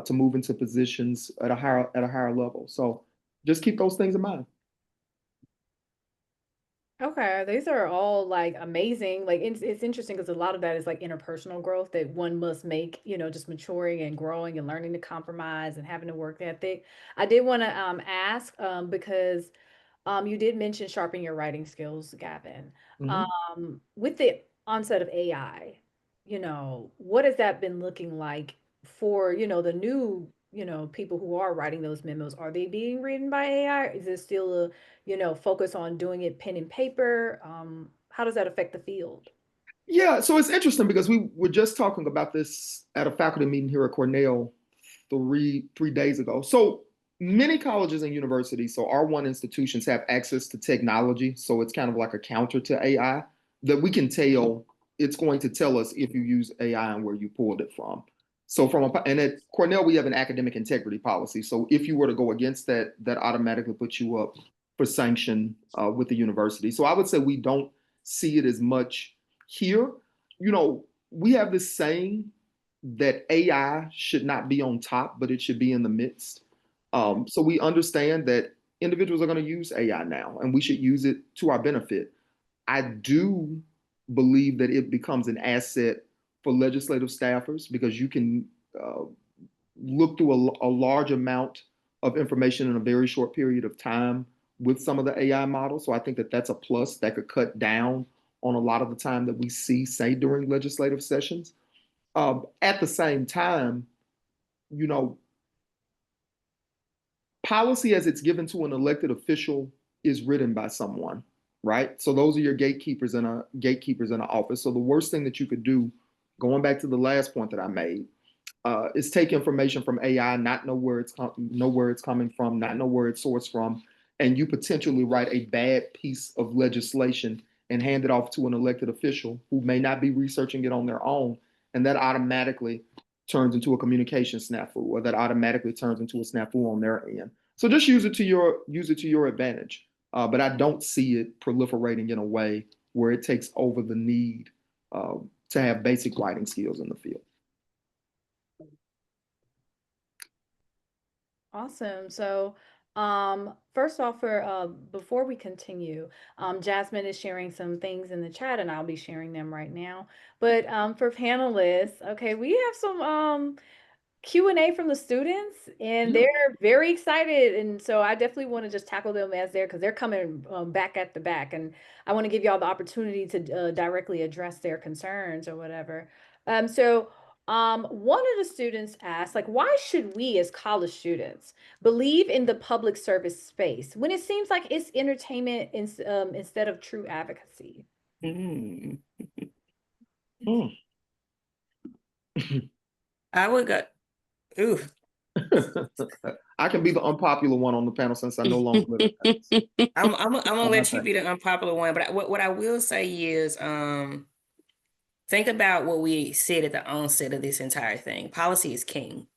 to move into positions at a higher level. So just keep those things in mind. Okay, these are all like amazing. Like it's interesting because a lot of that is like interpersonal growth that one must make, just maturing and growing and learning to compromise and having a work ethic. I did want to ask because you did mention sharpen your writing skills, Gavin. Mhm. With the onset of AI, what has that been looking like for, the new, people who are writing those memos? Are they being written by AI? Is it still a, focus on doing it pen and paper? How does that affect the field? Yeah, so it's interesting because we were just talking about this at a faculty meeting here at Cornell three days ago. So many colleges and universities, so R1 institutions have access to technology. So it's kind of like a counter to AI that we can tell it's going to tell us if you use AI and where you pulled it from. So and at Cornell, we have an academic integrity policy. So if you were to go against that, that automatically puts you up for sanction with the university. So I would say we don't see it as much here. We have this saying that AI should not be on top, but it should be in the midst. So we understand that individuals are going to use AI now, and we should use it to our benefit. I do believe that it becomes an asset for legislative staffers because you can look through a large amount of information in a very short period of time with some of the AI models. So I think that that's a plus that could cut down on a lot of the time that we see, say, during legislative sessions. At the same time, you know, policy as it's given to an elected official is written by someone, right? So those are your gatekeepers in an office. So the worst thing that you could do, going back to the last point that I made, is take information from AI, not know where it's coming from, not know where it's sourced from, and you potentially write a bad piece of legislation and hand it off to an elected official who may not be researching it on their own, and that automatically turns into a communication snafu, or that automatically turns into a snafu on their end. So just use it to your advantage. But I don't see it proliferating in a way where it takes over the need to have basic writing skills in the field. Awesome. So, first off, before we continue, Jasmine is sharing some things in the chat, and I'll be sharing them right now. But for panelists, okay, we have some Q&A from the students, and Yeah. they're very excited. And so I definitely want to just tackle them as because they're coming back at the back, and I want to give y'all the opportunity to directly address their concerns or whatever. One of the students asked, like, why should we as college students believe in the public service space when it seems like it's entertainment instead of true advocacy? Mm. Mm. I would go, ooh. I can be the unpopular one on the panel since I no longer live in Texas. I'm gonna How let about you that? be the unpopular one, but what I will say is, think about what we said at the onset of this entire thing. Policy is king.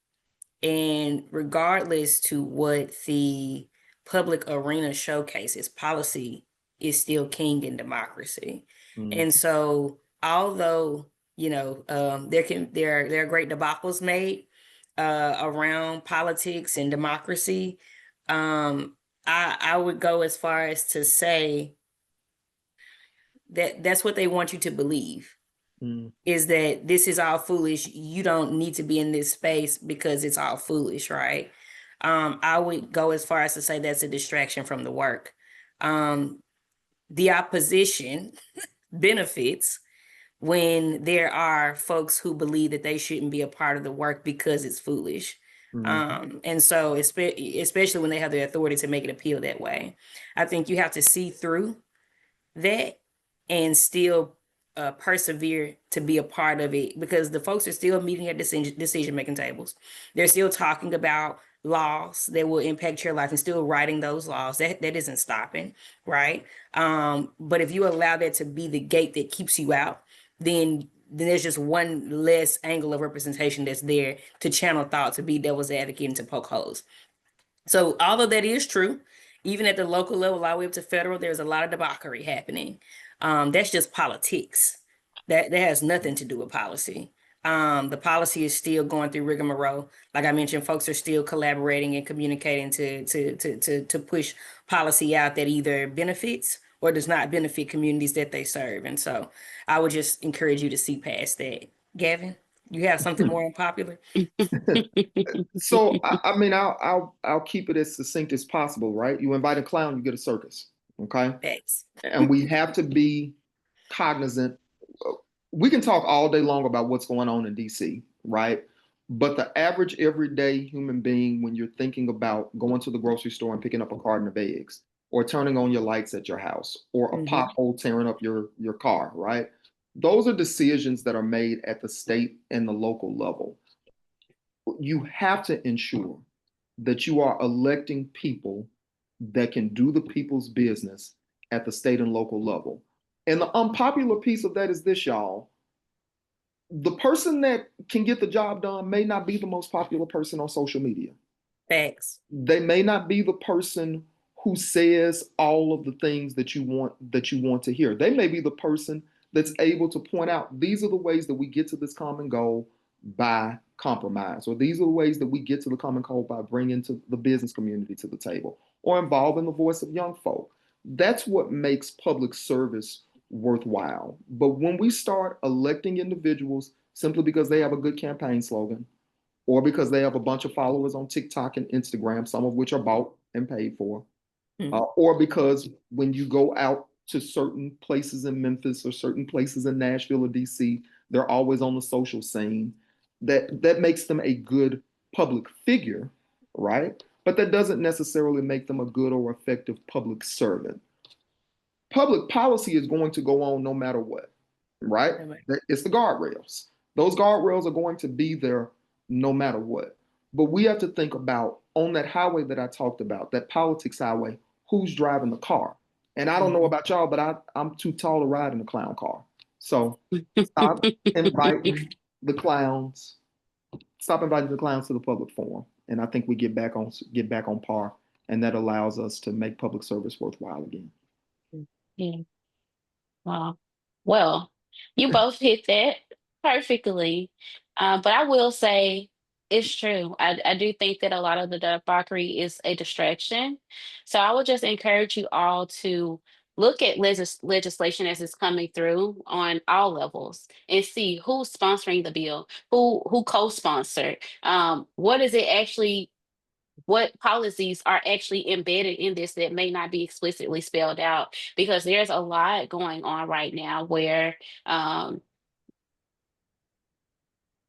And regardless to what the public arena showcases, policy is still king in democracy. Mm. And so, although there are great debacles made around politics and democracy, I would go as far as to say that that's what they want you to believe. Mm. Is that this is all foolish. You don't need to be in this space because it's all foolish, right? I would go as far as to say that's a distraction from the work. The opposition benefits when there are folks who believe that they shouldn't be a part of the work because it's foolish. And so especially when they have the authority to make it appeal that way, I think you have to see through that and still persevere to be a part of it, because the folks are still meeting at decision making tables. They're still talking about laws that will impact your life and still writing those laws. That isn't stopping, right? But if you allow that to be the gate that keeps you out, then there's just one less angle of representation that's there to channel thought, to be devil's advocate, and to poke holes. So all of that is true. Even at the local level, all the way up to federal, there's a lot of debauchery happening. That's just politics. That has nothing to do with policy. The policy is still going through rigmarole. Like I mentioned, folks are still collaborating and communicating to push policy out that either benefits or does not benefit communities that they serve. And so I would just encourage you to see past that. Gavin, you have something more unpopular? So I mean, I'll keep it as succinct as possible, right? You invite a clown, you get a circus, okay? Thanks. And we have to be cognizant. We can talk all day long about what's going on in DC, right? But the average everyday human being, when you're thinking about going to the grocery store and picking up a carton of eggs, or turning on your lights at your house, or a pothole tearing up your car, right? Those are decisions that are made at the state and the local level. You have to ensure that you are electing people that can do the people's business at the state and local level. And the unpopular piece of that is this, y'all. The person that can get the job done may not be the most popular person on social media. Thanks. They may not be the person who says all of the things that you want to hear. They may be the person that's able to point out, these are the ways that we get to this common goal by compromise, or these are the ways that we get to the common goal by bringing to the business community to the table, or involving the voice of young folk. That's what makes public service worthwhile. But when we start electing individuals simply because they have a good campaign slogan, or because they have a bunch of followers on TikTok and Instagram, some of which are bought and paid for, or because when you go out to certain places in Memphis or certain places in Nashville or DC, they're always on the social scene, that makes them a good public figure, right? But that doesn't necessarily make them a good or effective public servant. Public policy is going to go on no matter what, right? It's the guardrails. Those guardrails are going to be there no matter what. But we have to think about, on that highway that I talked about, that politics highway, who's driving the car? And I don't know about y'all, but I'm too tall to ride in a clown car. So stop inviting the clowns. Stop inviting the clowns to the public forum. And I think we get back on par, and that allows us to make public service worthwhile again. Yeah. Wow. Well, you both hit that perfectly. But I will say it's true. I do think that a lot of the debauchery is a distraction. So I would just encourage you all to look at legislation as it's coming through on all levels and see who's sponsoring the bill, who co-sponsored, what is it actually, what policies are actually embedded in this that may not be explicitly spelled out, because there's a lot going on right now where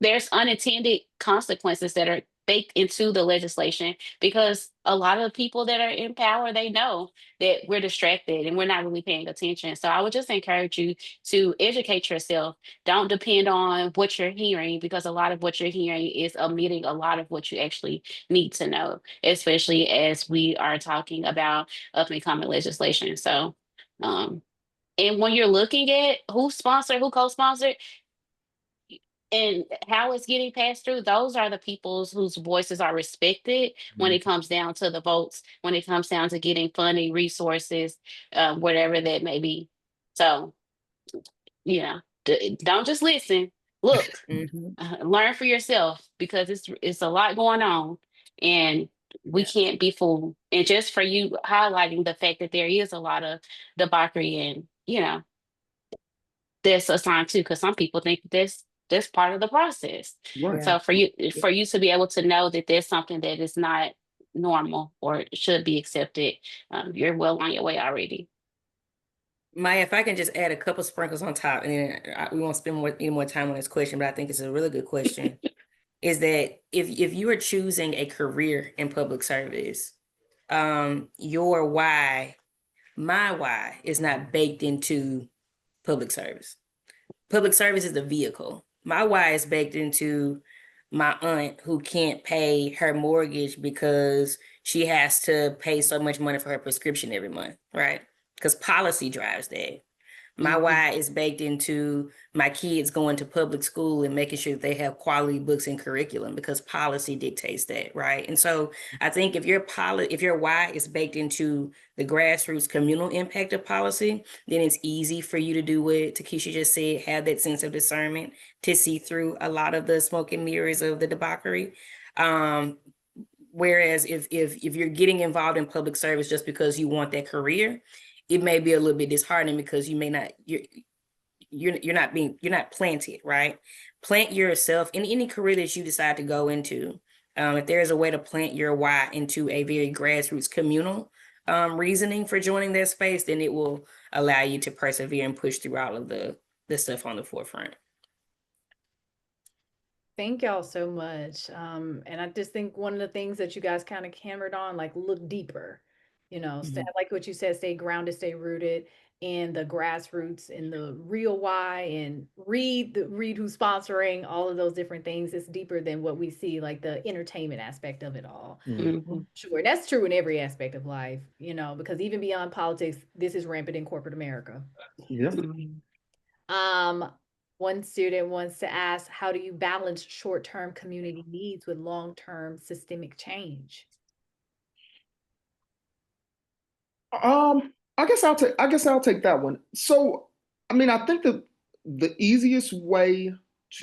there's unintended consequences that are baked into the legislation, because a lot of people that are in power, they know that we're distracted and we're not really paying attention. So I would just encourage you to educate yourself. Don't depend on what you're hearing, because a lot of what you're hearing is omitting a lot of what you actually need to know, especially as we are talking about up and coming legislation. So and when you're looking at who sponsored, who co-sponsored, and how it's getting passed through, those are the peoples whose voices are respected when it comes down to the votes, when it comes down to getting funding, resources, whatever that may be. So, yeah, don't just listen, look, learn for yourself, because it's a lot going on, and we can't be fooled. And just for you highlighting the fact that there is a lot of debauchery, and that's a sign too, because some people think that's part of the process. Right. So for you to be able to know that there's something that is not normal or should be accepted, you're well on your way already. Maya, if I can just add a couple sprinkles on top, and then we won't spend any more time on this question, but I think it's a really good question. is that if you are choosing a career in public service, your why, my why, is not baked into public service. Public service is the vehicle. My why is baked into my aunt who can't pay her mortgage because she has to pay so much money for her prescription every month, right? Because policy drives that. My why is baked into my kids going to public school and making sure that they have quality books and curriculum because policy dictates that, right? And so I think if your why is baked into the grassroots communal impact of policy, then it's easy for you to do what Takesha just said, have that sense of discernment to see through a lot of the smoke and mirrors of the debauchery. Whereas if you're getting involved in public service just because you want that career, it may be a little bit disheartening because you may not you're not planted, right? Plant yourself in any career that you decide to go into. If there's a way to plant your why into a very grassroots communal reasoning for joining that space, then it will allow you to persevere and push through all of the stuff on the forefront. Thank y'all so much. And I just think one of the things that you guys kind of hammered on, like look deeper, like what you said, stay grounded, stay rooted in the grassroots, in the real why, and read who's sponsoring all of those different things. It's deeper than what we see, like the entertainment aspect of it all. Sure. That's true in every aspect of life, because even beyond politics, this is rampant in corporate America. Yeah. One student wants to ask, how do you balance short-term community needs with long-term systemic change? I guess I'll take that one. So, I mean, I think the easiest way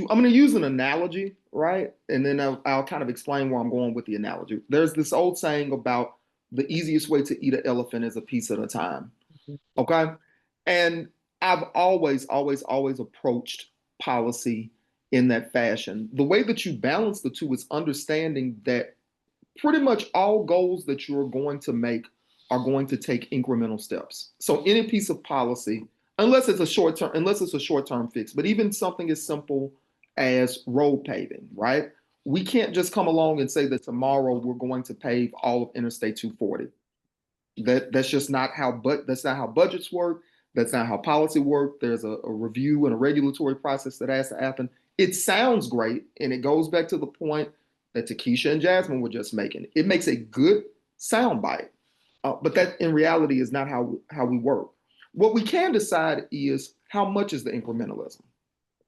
I'm going to use an analogy, right? And then I'll kind of explain where I'm going with the analogy. There's this old saying about the easiest way to eat an elephant is a piece at a time. Okay. And I've always approached policy in that fashion. The way that you balance the two is understanding that pretty much all goals that you're going to make are going to take incremental steps. So any piece of policy, unless it's a short-term fix, but even something as simple as road paving, right? We can't just come along and say that tomorrow we're going to pave all of Interstate 240. That's just not how budgets work. That's not how policy work. There's a review and a regulatory process that has to happen. It sounds great, and it goes back to the point that Takesha and Jasmine were just making. It makes a good soundbite, but that in reality is not how we work. What we can decide is how much is the incrementalism,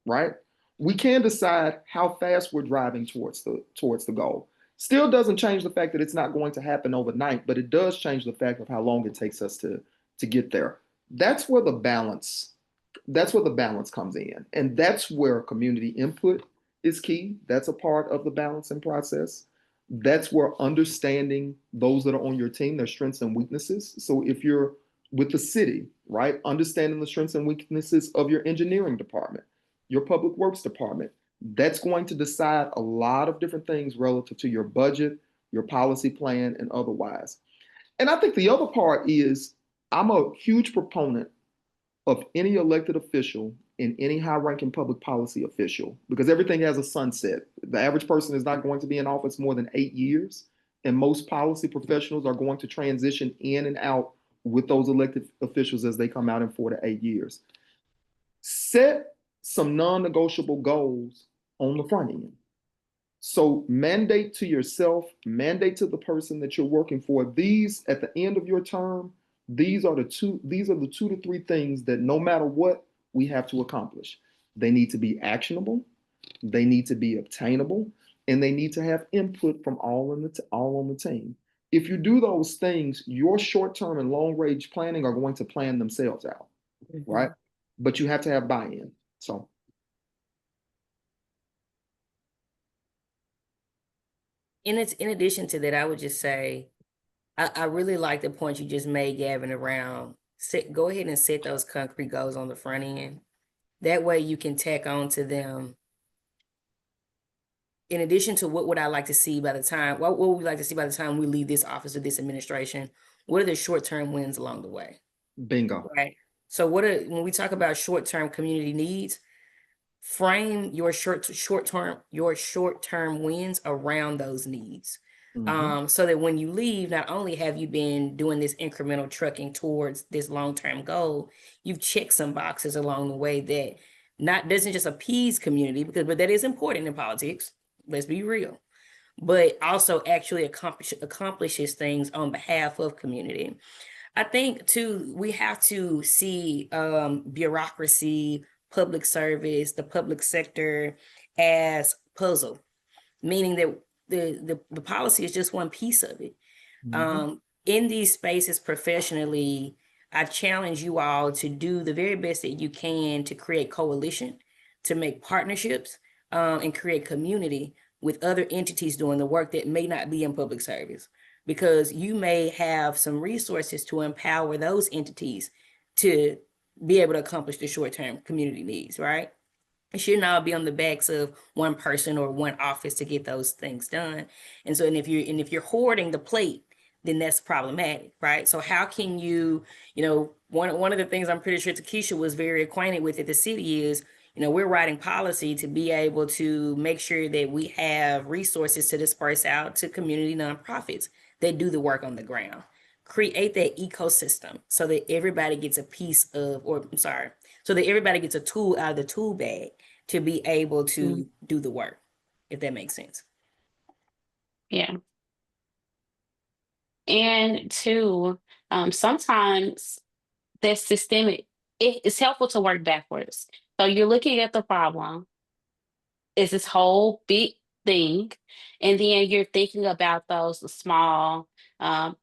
right? We can decide how fast we're driving towards the goal. Still doesn't change the fact that it's not going to happen overnight, but it does change the fact of how long it takes us to get there. That's where the balance comes in. And that's where community input is key. That's a part of the balancing process. That's where understanding those that are on your team, their strengths and weaknesses. So if you're with the city, right, understanding the strengths and weaknesses of your engineering department, your public works department, that's going to decide a lot of different things relative to your budget, your policy plan, and otherwise. And I think the other part is I'm a huge proponent of any elected official and any high-ranking public policy official, because everything has a sunset. The average person is not going to be in office more than 8 years, and most policy professionals are going to transition in and out with those elected officials as they come out in 4 to 8 years. Set some non-negotiable goals on the front end. So mandate to yourself, mandate to the person that you're working for, these at the end of your term, these are the 2 to 3 things that no matter what, we have to accomplish. They need to be actionable, they need to be obtainable, and they need to have input from all on the team. If you do those things, your short-term and long-range planning are going to plan themselves out, right? But you have to have buy-in. So. In addition to that, I would just say, I really like the point you just made, Gavin, around go ahead and set those concrete goals on the front end. That way you can tack on to them. In addition to what would I like to see by the time, what would we like to see by the time we leave this office or this administration? What are the short-term wins along the way? Bingo. Right. So when we talk about short-term community needs, frame your short-term wins around those needs. So that when you leave, not only have you been doing this incremental trucking towards this long-term goal, you've checked some boxes along the way that doesn't just appease community, but that is important in politics. Let's be real. But also actually accomplishes things on behalf of community. I think too, we have to see bureaucracy, public service, the public sector as puzzle, meaning that the policy is just one piece of it. In these spaces professionally, I challenge you all to do the very best that you can to create coalition, to make partnerships, and create community with other entities doing the work that may not be in public service, because you may have some resources to empower those entities to be able to accomplish the short-term community needs, right? It should not be on the backs of one person or one office to get those things done. And so, and if you're hoarding the plate, then that's problematic, right? So how can you, one of the things I'm pretty sure Takesha was very acquainted with at the city is, we're writing policy to be able to make sure that we have resources to disperse out to community nonprofits that do the work on the ground. Create that ecosystem so that everybody gets a piece of, so that everybody gets a tool out of the tool bag to be able to do the work, if that makes sense. Yeah. And two, sometimes that systemic, it's helpful to work backwards. So you're looking at the problem, is this whole big thing, and then you're thinking about those small,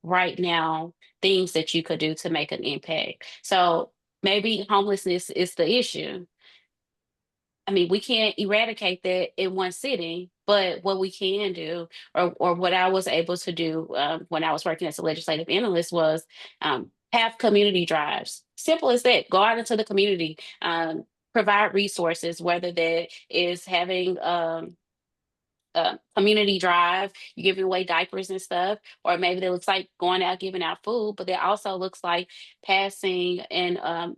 right now things that you could do to make an impact. So maybe homelessness is the issue. I mean, we can't eradicate that in one sitting, but what we can do, or what I was able to do when I was working as a legislative analyst, was have community drives. Simple as that. Go out into the community, provide resources, whether that is having community drive, you giving away diapers and stuff, or maybe that looks like going out giving out food, but that also looks like passing an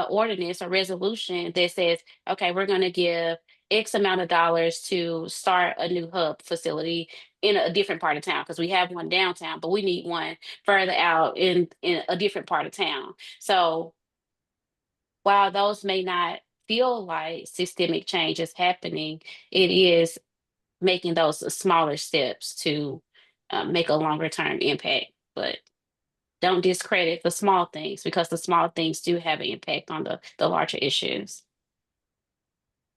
ordinance or resolution that says, okay, we're going to give X amount of dollars to start a new hub facility in a different part of town, because we have one downtown, but we need one further out in a different part of town. So while those may not feel like systemic change is happening, it is making those smaller steps to make a longer term impact. But don't discredit the small things, because the small things do have an impact on the larger issues.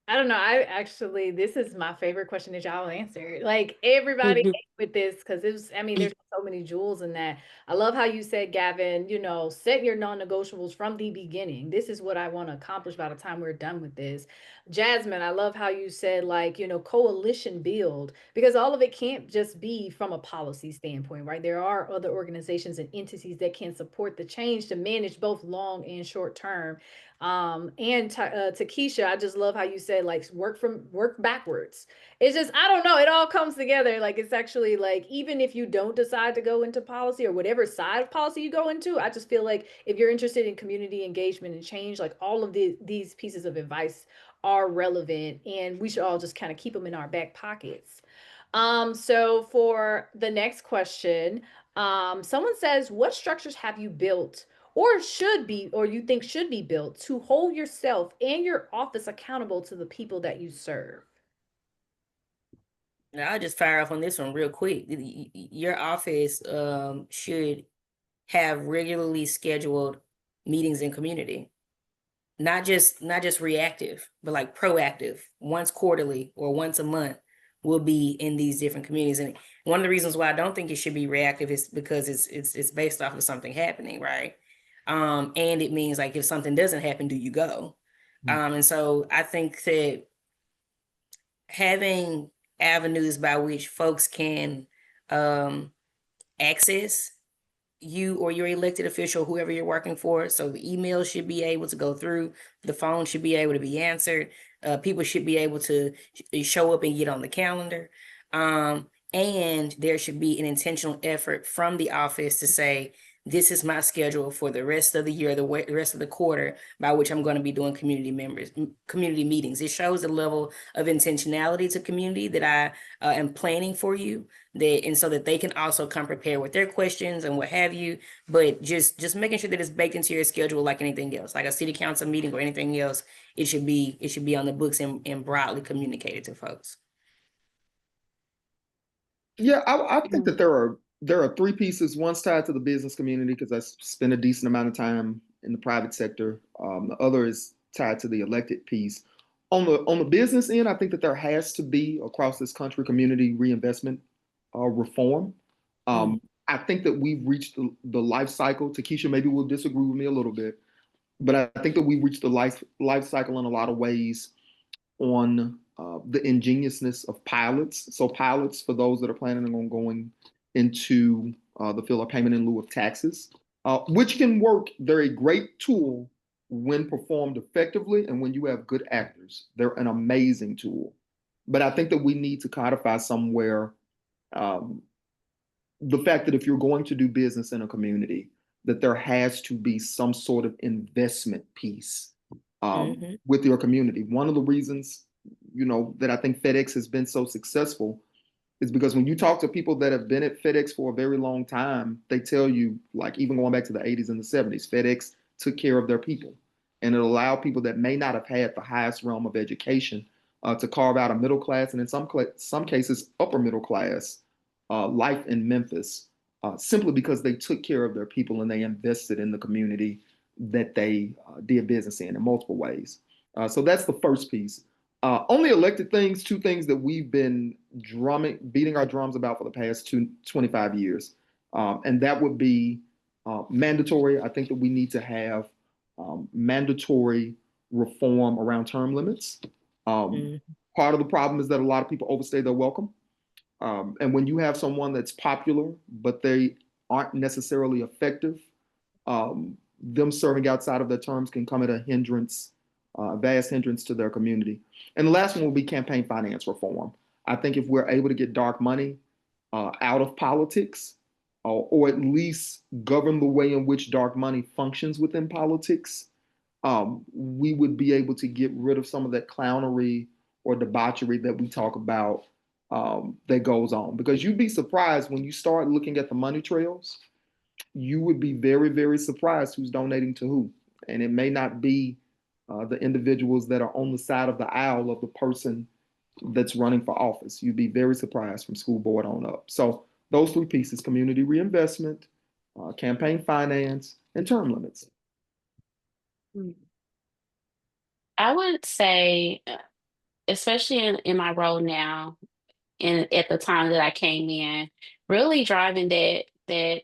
I don't know. This is my favorite question that y'all answered. Like everybody Mhm. ate with this because there's so many jewels in that. I love how you said, Gavin, set your non-negotiables from the beginning. This is what I want to accomplish by the time we're done with this. Jasmine, I love how you said, like, coalition build, because all of it can't just be from a policy standpoint, right? There are other organizations and entities that can support the change to manage both long and short term. Takesha, I just love how you said, like, work backwards. It's just, I don't know, it all comes together. Like, it's actually like, even if you don't decide to go into policy or whatever side of policy you go into, I just feel like if you're interested in community engagement and change, like all of these pieces of advice are relevant, and we should all just kind of keep them in our back pockets. So for the next question, someone says, what structures have you built or you think should be built to hold yourself and your office accountable to the people that you serve? Now, I'll just fire off on this one real quick. Your office should have regularly scheduled meetings in community, not just reactive, but like proactive. Once quarterly or once a month will be in these different communities. And one of the reasons why I don't think it should be reactive is because it's based off of something happening, right? And it means, like, if something doesn't happen, do you go? And so I think that having avenues by which folks can access you or your elected official, whoever you're working for. So the email should be able to go through, the phone should be able to be answered. People should be able to show up and get on the calendar. And there should be an intentional effort from the office to say, this is my schedule for the rest of the year, the rest of the quarter, by which I'm going to be doing community meetings. It shows a level of intentionality to community that I am planning for you, and so that they can also come prepared with their questions and what have you. But just making sure that it's baked into your schedule like anything else, like a city council meeting or anything else. It should be on the books and broadly communicated to folks. Yeah, I think that there are three pieces. One's tied to the business community because I spend a decent amount of time in the private sector. The other is tied to the elected piece. On the business end, I think that there has to be across this country community reinvestment reform. Mm. I think that we've reached the life cycle. Takesha maybe will disagree with me a little bit, but I think that we've reached the life cycle in a lot of ways on the ingeniousness of pilots. So pilots, for those that are planning on going into the field of payment in lieu of taxes, which can work. They're a great tool when performed effectively and when you have good actors. They're an amazing tool. But I think that we need to codify somewhere um, the fact that if you're going to do business in a community, that there has to be some sort of investment piece Hmm. with your community. One of the reasons, that I think FedEx has been so successful is because when you talk to people that have been at FedEx for a very long time, they tell you, like even going back to the 80s and the 70s, FedEx took care of their people. And it allowed people that may not have had the highest realm of education to carve out a middle class and in some cases upper middle class life in Memphis, simply because they took care of their people and they invested in the community that they did business in multiple ways. So that's the first piece. Only elected things, two things that we've been beating our drums about for the past 25 years. And that would be mandatory. I think that we need to have mandatory reform around term limits. Um, Mm. Part of the problem is that a lot of people overstay their welcome. And when you have someone that's popular, but they aren't necessarily effective, them serving outside of their terms can come at a hindrance, a vast hindrance to their community. And the last one will be campaign finance reform. I think if we're able to get dark money out of politics, or at least govern the way in which dark money functions within politics, we would be able to get rid of some of that clownery or debauchery that we talk about that goes on. Because you'd be surprised when you start looking at the money trails, you would be very, very surprised who's donating to who. And it may not be the individuals that are on the side of the aisle of the person that's running for office. You'd be very surprised from school board on up. So those three pieces: community reinvestment, campaign finance, and term limits. I would say, especially in my role now, and at the time that I came in, really driving that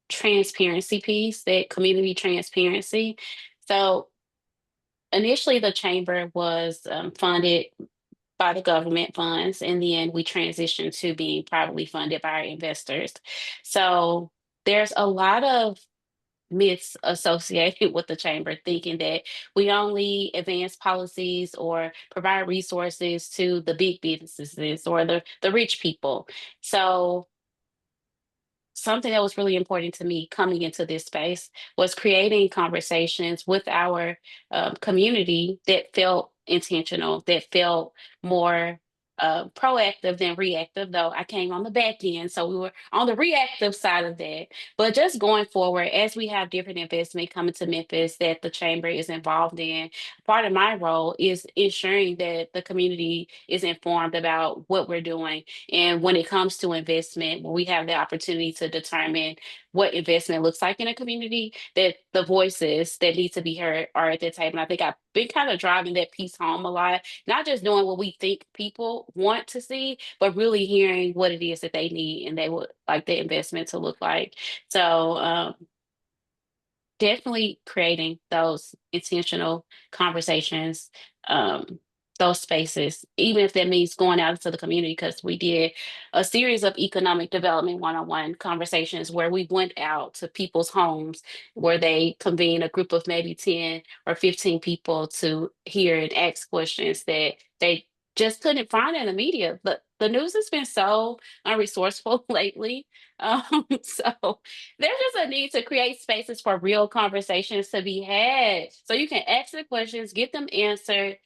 transparency piece, that community transparency. So initially, the chamber was funded by the government funds, and then we transitioned to being privately funded by our investors. So there's a lot of myths associated with the chamber, thinking that we only advance policies or provide resources to the big businesses or the rich people. So something that was really important to me coming into this space was creating conversations with our community that felt intentional, that felt more proactive than reactive, though I came on the back end. So we were on the reactive side of that. But just going forward, as we have different investment coming to Memphis that the chamber is involved in, part of my role is ensuring that the community is informed about what we're doing, and when it comes to investment, when we have the opportunity to determine what investment looks like in a community, that the voices that need to be heard are at the table. And I think I've been kind of driving that piece home a lot, not just knowing what we think people want to see, but really hearing what it is that they need and they would like the investment to look like. So definitely creating those intentional conversations, um, those spaces, even if that means going out into the community, because we did a series of economic development one-on-one conversations where we went out to people's homes where they convened a group of maybe 10 or 15 people to hear and ask questions that they just couldn't find in the media. The news has been so unresourceful lately. So there's just a need to create spaces for real conversations to be had. So you can ask the questions, get them answered,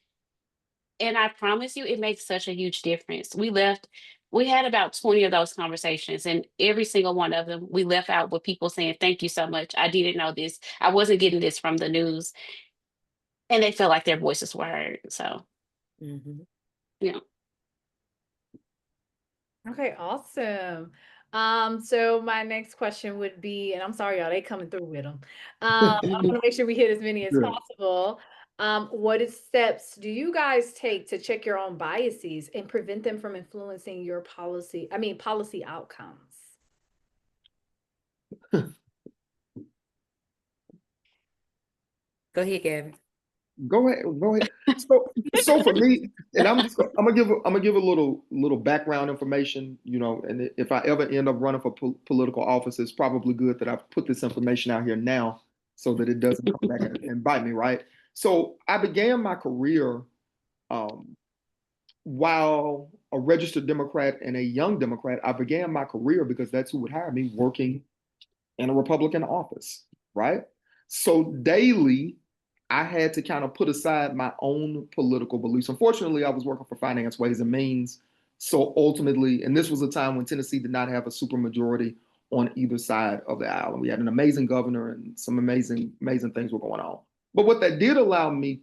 and I promise you, it makes such a huge difference. We had about 20 of those conversations, and every single one of them, we left out with people saying, "Thank you so much. I didn't know this. I wasn't getting this from the news." And they felt like their voices were heard. So, Mhm. yeah. Okay, awesome. So my next question would be, and I'm sorry, y'all, they coming through with them. I want to make sure we hit as many as Good. possible. Steps do you guys take to check your own biases and prevent them from influencing your policy outcomes? Go ahead, Gavin. Go ahead, go ahead. So for me, and I'm gonna give a little background information, you know, and if I ever end up running for political office, it's probably good that I've put this information out here now so that it doesn't come back and bite me, right? So I began my career um, while a registered Democrat and a young Democrat. I began my career because that's who would hire me, working in a Republican office, right? So daily, I had to kind of put aside my own political beliefs. Unfortunately, I was working for Finance, Ways and Means. So ultimately, and this was a time when Tennessee did not have a supermajority on either side of the aisle. And we had an amazing governor and some amazing things were going on. But what that did allow me,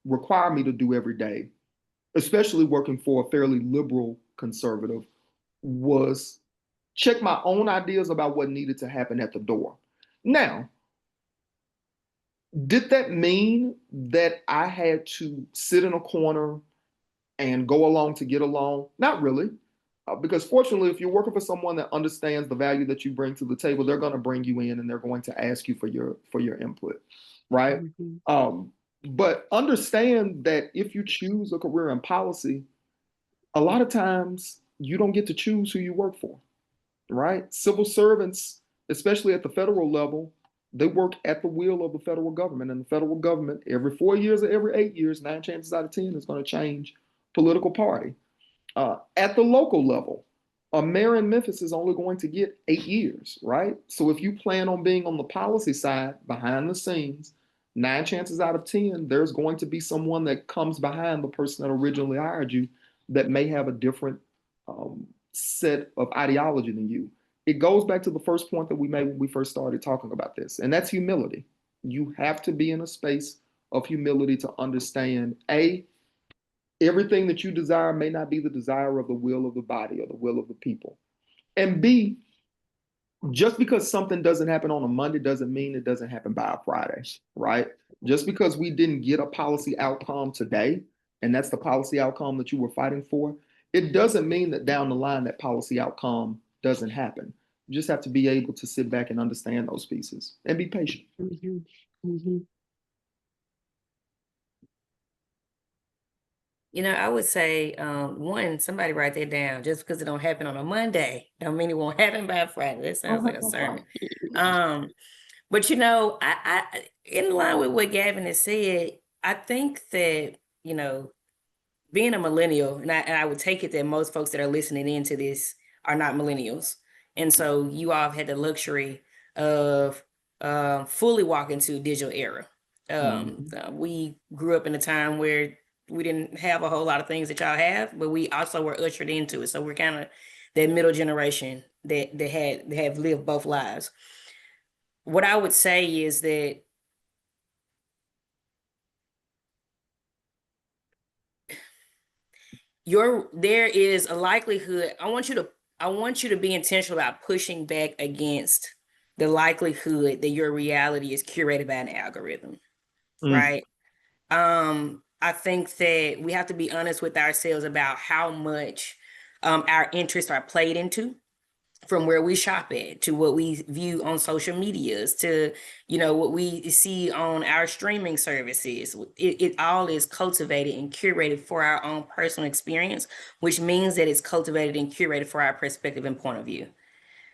require me to do every day, especially working for a fairly liberal conservative, was check my own ideas about what needed to happen at the door. Now, did that mean that I had to sit in a corner and go along to get along? Not really. Because fortunately, if you're working for someone that understands the value that you bring to the table, they're going to bring you in and they're going to ask you for your input, right? Mhm. But understand that if you choose a career in policy, a lot of times you don't get to choose who you work for, right? Civil servants, especially at the federal level, they work at the will of the federal government. And the federal government, every 4 years or every 8 years, 9 chances out of 10, is going to change political party. At the local level, a mayor in Memphis is only going to get 8 years, right? So if you plan on being on the policy side, behind the scenes, 9 chances out of 10, there's going to be someone that comes behind the person that originally hired you that may have a different set of ideology than you. It goes back to the first point that we made when we first started talking about this, and that's humility. You have to be in a space of humility to understand A, everything that you desire may not be the desire of the will of the body or the will of the people. And B, just because something doesn't happen on a Monday doesn't mean it doesn't happen by a Friday, right? Just because we didn't get a policy outcome today, and that's the policy outcome that you were fighting for, it doesn't mean that down the line that policy outcome doesn't happen. You just have to be able to sit back and understand those pieces and be patient. Mhm. Mhm. I would say, one, somebody write that down. Just because it don't happen on a Monday, don't mean it won't happen by Friday. That sounds like a sermon. Um, but in line with what Gavin has said, I think that, being a millennial, and I would take it that most folks that are listening into this are not millennials. And so you all have had the luxury of fully walking to digital era. We grew up in a time where we didn't have a whole lot of things that y'all have, but we also were ushered into it. So we're kind of that middle generation that have lived both lives. What I would say is that there is a likelihood. I want you to be intentional about pushing back against the likelihood that your reality is curated by an algorithm, Mm. right? I think that we have to be honest with ourselves about how much our interests are played into, from where we shop at to what we view on social medias to what we see on our streaming services. It all is cultivated and curated for our own personal experience, which means that it's cultivated and curated for our perspective and point of view.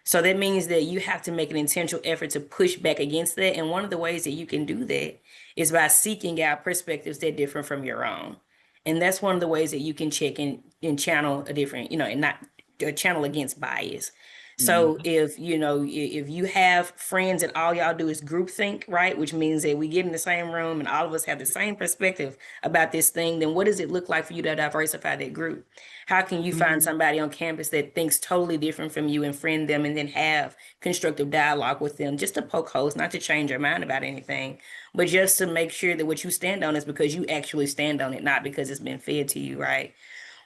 So that means that you have to make an intentional effort to push back against that, and one of the ways that you can do that is by seeking out perspectives that differ from your own. And that's one of the ways that you can check and channel a different, and not channel against bias. Mhm. So if if you have friends and all y'all do is groupthink, right, which means that we get in the same room and all of us have the same perspective about this thing, then what does it look like for you to diversify that group? How can you find somebody on campus that thinks totally different from you and friend them and then have constructive dialogue with them, just to poke holes, not to change your mind about anything, but just to make sure that what you stand on is because you actually stand on it, not because it's been fed to you, right?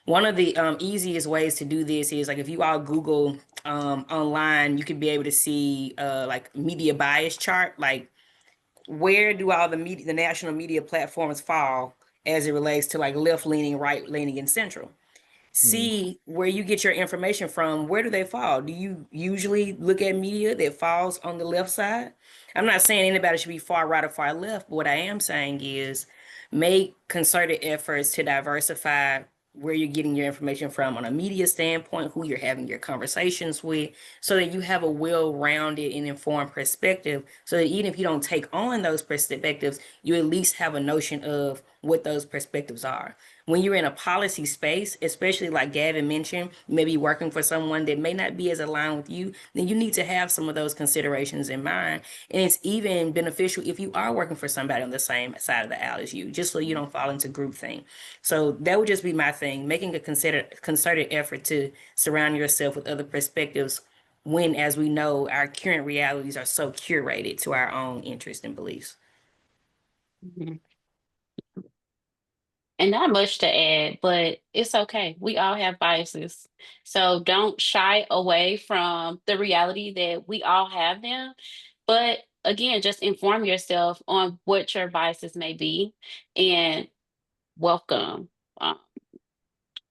One of the easiest ways to do this is like if you all Google online, you could be able to see like media bias chart, like where do all the national media platforms fall as it relates to like left leaning, right leaning, and central. Mhm. See where you get your information from. Where do they fall? Do you usually look at media that falls on the left side? I'm not saying anybody should be far right or far left, but what I am saying is make concerted efforts to diversify where you're getting your information from on a media standpoint, who you're having your conversations with, so that you have a well-rounded and informed perspective. So that even if you don't take on those perspectives, you at least have a notion of what those perspectives are. When you're in a policy space, especially like Gavin mentioned, maybe working for someone that may not be as aligned with you, then you need to have some of those considerations in mind. And it's even beneficial if you are working for somebody on the same side of the aisle as you, just so you don't fall into groupthink. So that would just be my thing, making a concerted effort to surround yourself with other perspectives when, as we know, our current realities are so curated to our own interests and beliefs. Mhm. And not much to add, but it's okay. We all have biases. So don't shy away from the reality that we all have them. But again, just inform yourself on what your biases may be and welcome. um,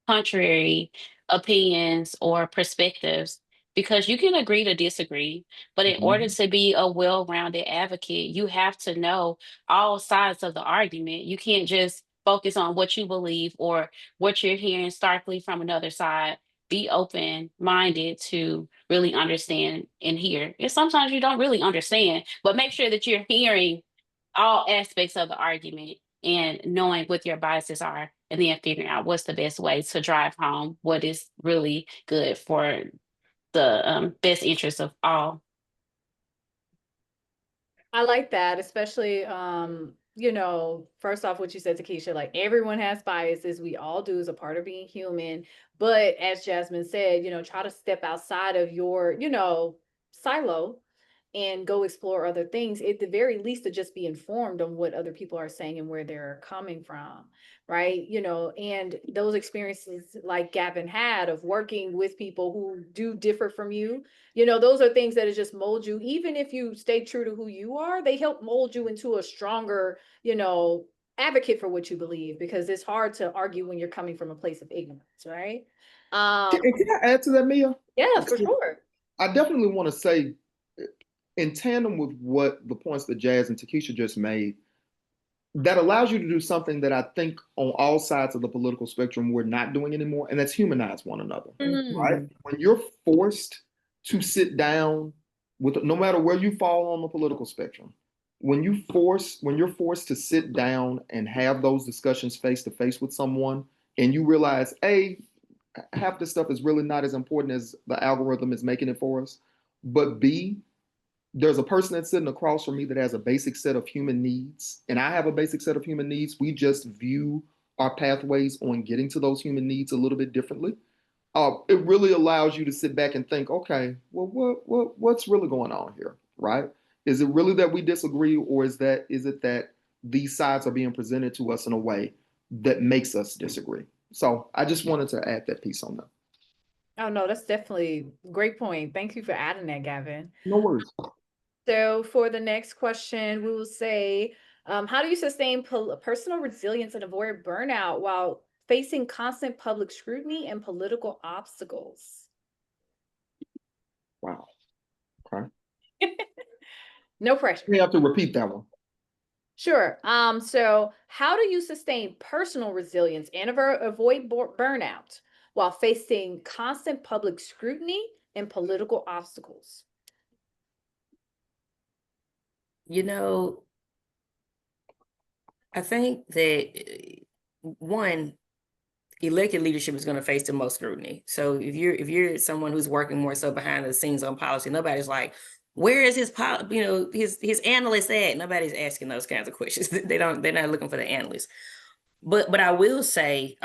Contrary opinions or perspectives, because you can agree to disagree, but in order Mhm. to be a well-rounded advocate, you have to know all sides of the argument. You can't just focus on what you believe or what you're hearing starkly from another side. Be open-minded to really understand and hear. And sometimes you don't really understand, but make sure that you're hearing all aspects of the argument and knowing what your biases are, and then figuring out what's the best way to drive home what is really good for the best interest of all. I like that, especially first off what you said to Keisha, like everyone has biases. We all do as a part of being human. But as Jasmine said, try to step outside of your, silo and go explore other things. At the very least, to just be informed on what other people are saying and where they're coming from, right? And those experiences like Gavin had of working with people who do differ from you, those are things that just mold you. Even if you stay true to who you are, they help mold you into a stronger, advocate for what you believe, because it's hard to argue when you're coming from a place of ignorance, right? Can I add to that, Mia? Yeah, for So sure. I definitely want to say, in tandem with what the points that Jazz and Takesha just made, that allows you to do something that I think on all sides of the political spectrum we're not doing anymore, and that's humanize one another, right? Mm. When you're forced to sit down with, no matter where you fall on the political spectrum, when you're forced to sit down and have those discussions face to face with someone, and you realize, A, half this stuff is really not as important as the algorithm is making it for us, but B, there's a person that's sitting across from me that has a basic set of human needs, and I have a basic set of human needs. We just view our pathways on getting to those human needs a little bit differently. It really allows you to sit back and think, okay, well, what's really going on here, right? Is it really that we disagree, or is it that these sides are being presented to us in a way that makes us disagree? So I just wanted to add that piece on that. Oh no, that's definitely a great point. Thank you for adding that, Gavin. No worries. So for the next question, we will say, how do you sustain personal resilience and avoid burnout while facing constant public scrutiny and political obstacles? Wow. Okay. No pressure. We have to repeat that one. Sure. So how do you sustain personal resilience and avoid burnout while facing constant public scrutiny and political obstacles? You know, I think that one, elected leadership is going to face the most scrutiny. So if you're someone who's working more so behind the scenes on policy, nobody's like, where is his analyst at? Nobody's asking those kinds of questions. They're not looking for the analyst. But I will say,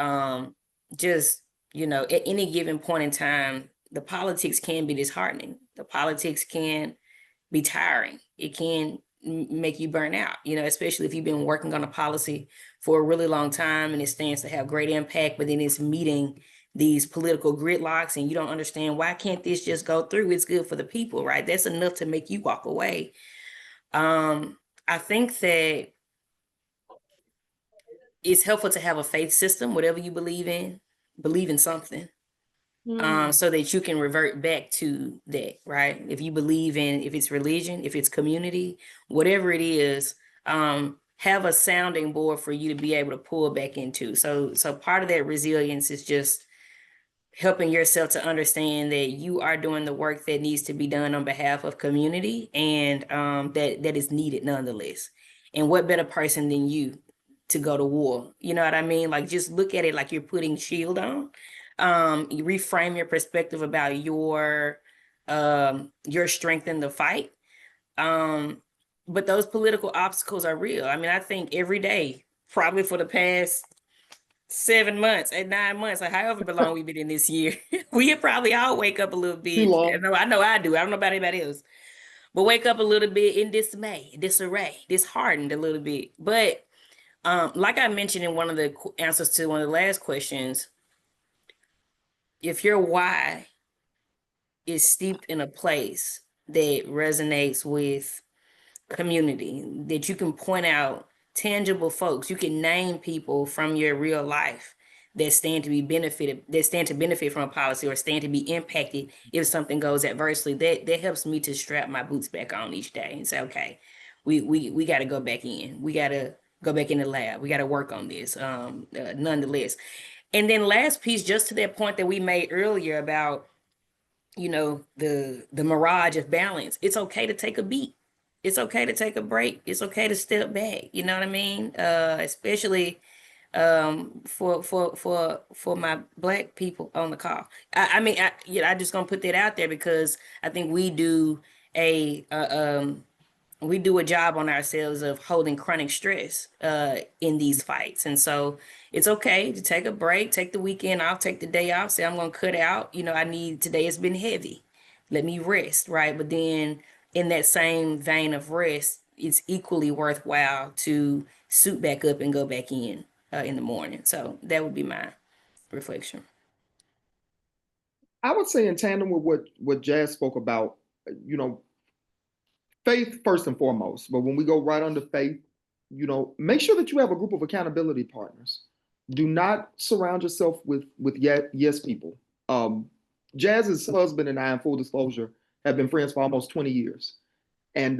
just at any given point in time, the politics can be disheartening. The politics can be tiring. It can make you burn out, especially if you've been working on a policy for a really long time and it stands to have great impact, but then it's meeting these political gridlocks and you don't understand, why can't this just go through? It's good for the people, right? That's enough to make you walk away. I think that it's helpful to have a faith system, whatever you believe in something. So that you can revert back to that, right? If you believe in, if it's religion, if it's community, whatever it is, have a sounding board for you to be able to pull back into. So part of that resilience is just helping yourself to understand that you are doing the work that needs to be done on behalf of community, and that is needed nonetheless. And what better person than you to go to war? You know what I mean? Like, just look at it like you're putting shield on. You reframe your perspective about your strength in the fight. But those political obstacles are real. I mean, I think every day, probably for the past 7 months, 9 months, or however long we've been in this year, we probably all wake up a little bit. I know I do. I don't know about anybody else, but wake up a little bit in dismay, disarray, disheartened a little bit. But like I mentioned in one of the answers to one of the last questions, if your why is steeped in a place that resonates with community, that you can point out tangible folks, you can name people from your real life that stand to benefit from a policy or stand to be impacted if something goes adversely, that helps me to strap my boots back on each day and say, okay, we got to go back in. We got to go back in the lab. We got to work on this nonetheless. And then last piece, just to that point that we made earlier about, the mirage of balance. It's okay to take a beat. It's okay to take a break. It's okay to step back. You know what I mean? Especially for my Black people on the call. I just gonna put that out there because I think we do a job on ourselves of holding chronic stress in these fights. And so it's okay to take a break, take the weekend off, take the day off, say, I'm going to cut out. Today has been heavy. Let me rest, right? But then in that same vein of rest, it's equally worthwhile to suit back up and go back in the morning. So that would be my reflection. I would say in tandem with what Jazz spoke about, faith first and foremost. But when we go right under faith, make sure that you have a group of accountability partners. Do not surround yourself with yes people. Jazz's husband and I, in full disclosure, have been friends for almost 20 years. And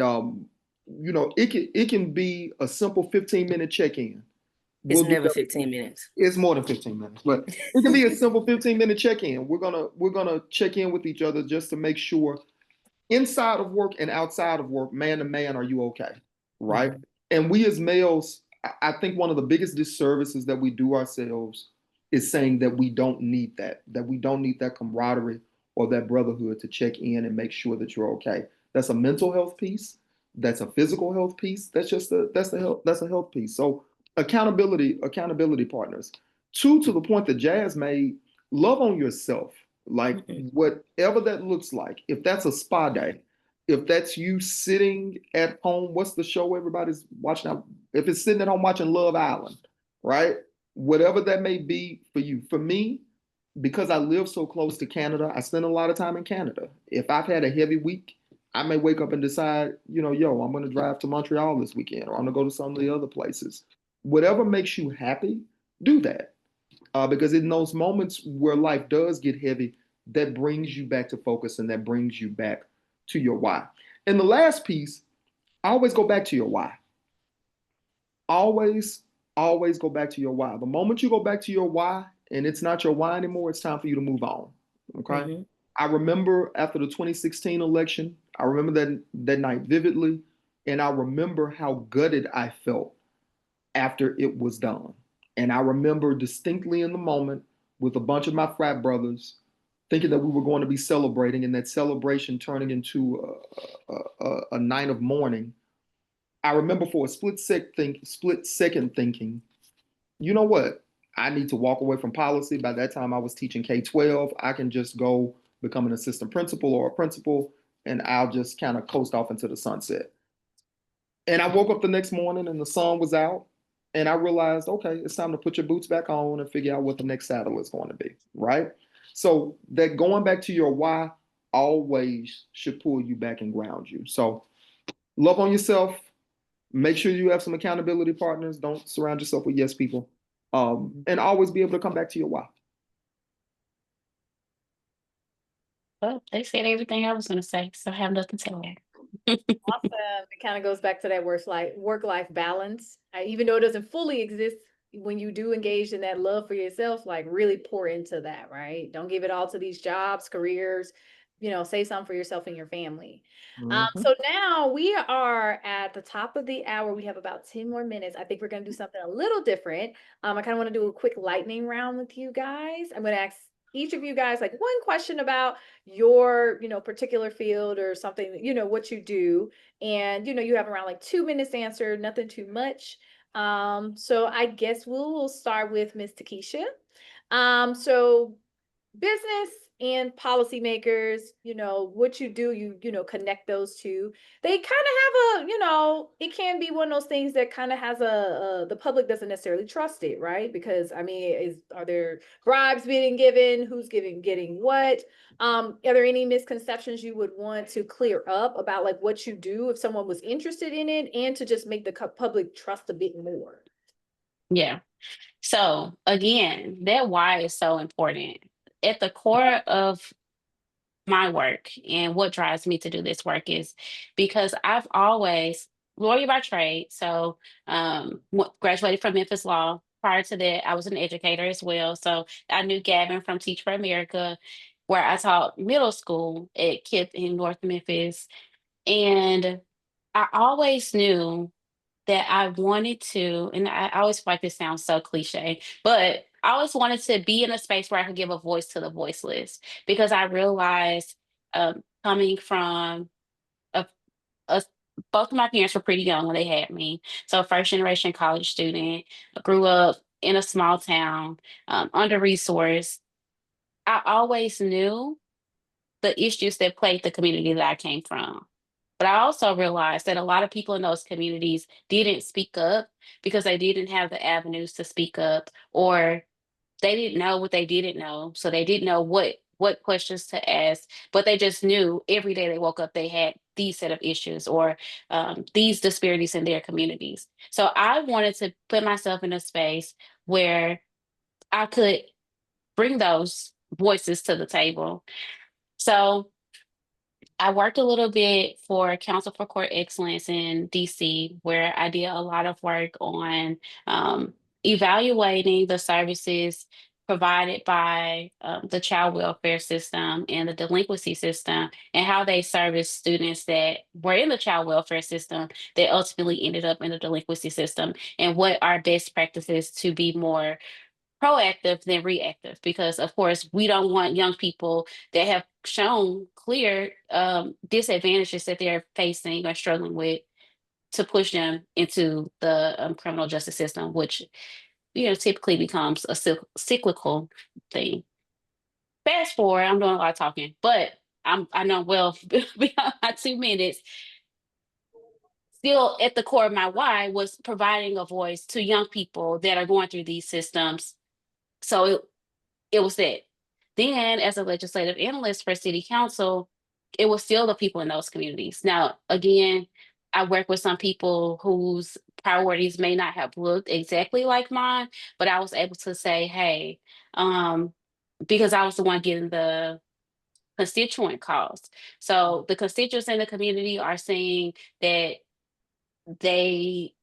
it can be a simple 15-minute check-in. It's never 15 minutes. It's more than 15 minutes, but it can be a simple 15-minute check-in. We're gonna check in with each other just to make sure, inside of work and outside of work, man to man, are you okay? Right? Mm-hmm. And we as males, I think one of the biggest disservices that we do ourselves is saying that we don't need that we don't need that camaraderie or that brotherhood to check in and make sure that you're okay. That's a mental health piece. That's a physical health piece. That's a health piece. So accountability partners. Two, to the point that Jazz made, love on yourself. Like, whatever that looks like. If that's a spa day, if that's you sitting at home, what's the show everybody's watching now? If it's sitting at home watching Love Island, right? Whatever that may be for you. For me, because I live so close to Canada, I spend a lot of time in Canada. If I've had a heavy week, I may wake up and decide, I'm going to drive to Montreal this weekend, or I'm going to go to some of the other places. Whatever makes you happy, do that. Because in those moments where life does get heavy, that brings you back to focus and that brings you back to your why. And the last piece, always go back to your why. Always go back to your why. The moment you go back to your why and it's not your why anymore, it's time for you to move on. Okay. Mm-hmm. I remember after the 2016 election, I remember that night vividly. And I remember how gutted I felt after it was done. And I remember distinctly in the moment with a bunch of my frat brothers thinking that we were going to be celebrating, and that celebration turning into a night of mourning. I remember for a split second thinking, you know what? I need to walk away from policy. By that time, I was teaching K-12. I can just go become an assistant principal or a principal, and I'll just kind of coast off into the sunset. And I woke up the next morning and the sun was out, and I realized, okay, it's time to put your boots back on and figure out what the next saddle is going to be, right? So that going back to your why always should pull you back and ground you. So love on yourself. Make sure you have some accountability partners. Don't surround yourself with yes people. And always be able to come back to your why. Well, they said everything I was going to say, so I have nothing to add. Awesome. It kind of goes back to that work-life balance. Even though it doesn't fully exist, when you do engage in that love for yourself, like really pour into that, right? Don't give it all to these jobs, careers, save some for yourself and your family. Mhm. So now we are at the top of the hour. We have about 10 more minutes. I think we're going to do something a little different. I kind of want to do a quick lightning round with you guys. I'm going to ask each of you guys like one question about your particular field or something, what you do, and you have around like 2 minutes to answer, nothing too much. So I guess we'll start with Miss Takesha. So business and policymakers, what you do, connect those two. They kind of have it can be one of those things that kind of has the public doesn't necessarily trust it, right? Because I mean, are there bribes being given? Who's getting what? Are there any misconceptions you would want to clear up about like what you do if someone was interested in it, and to just make the public trust a bit more? Yeah. So again, that why is so important. At the core of my work and what drives me to do this work is because I've always lawyer by trade. So graduated from Memphis Law. Prior to that, I was an educator as well. So I knew Gavin from Teach for America, where I taught middle school at kids in North Memphis. And I always knew that I wanted to, and I always feel like this sounds so cliche, but I always wanted to be in a space where I could give a voice to the voiceless, because I realized coming from a, a both of my parents were pretty young when they had me. So first generation college student, grew up in a small town, under resourced. I always knew the issues that plagued the community that I came from. But I also realized that a lot of people in those communities didn't speak up because they didn't have the avenues to speak up, or they didn't know what they didn't know. So they didn't know what questions to ask, but they just knew every day they woke up, they had these set of issues, or these disparities in their communities. So I wanted to put myself in a space where I could bring those voices to the table. So I worked a little bit for Council for Court Excellence in DC, where I did a lot of work on evaluating the services provided by the child welfare system and the delinquency system, and how they service students that were in the child welfare system that ultimately ended up in the delinquency system, and what are best practices to be more proactive than reactive, because of course we don't want young people that have shown clear disadvantages that they're facing or struggling with to push them into the criminal justice system, which typically becomes a cyclical thing. Fast forward, I'm doing a lot of talking, but I know well beyond my 2 minutes. Still at the core of my why was providing a voice to young people that are going through these systems. So it was that. Then, as a legislative analyst for city council, it was still the people in those communities. Now, again, I work with some people whose priorities may not have looked exactly like mine, but I was able to say, hey, because I was the one getting the constituent calls. So the constituents in the community are saying that they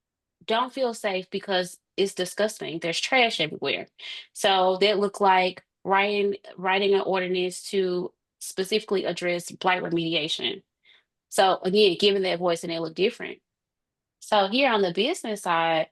don't feel safe because it's disgusting. There's trash everywhere. So that looked like writing an ordinance to specifically address blight remediation. So again, giving that voice, and they look different. So here on the business side,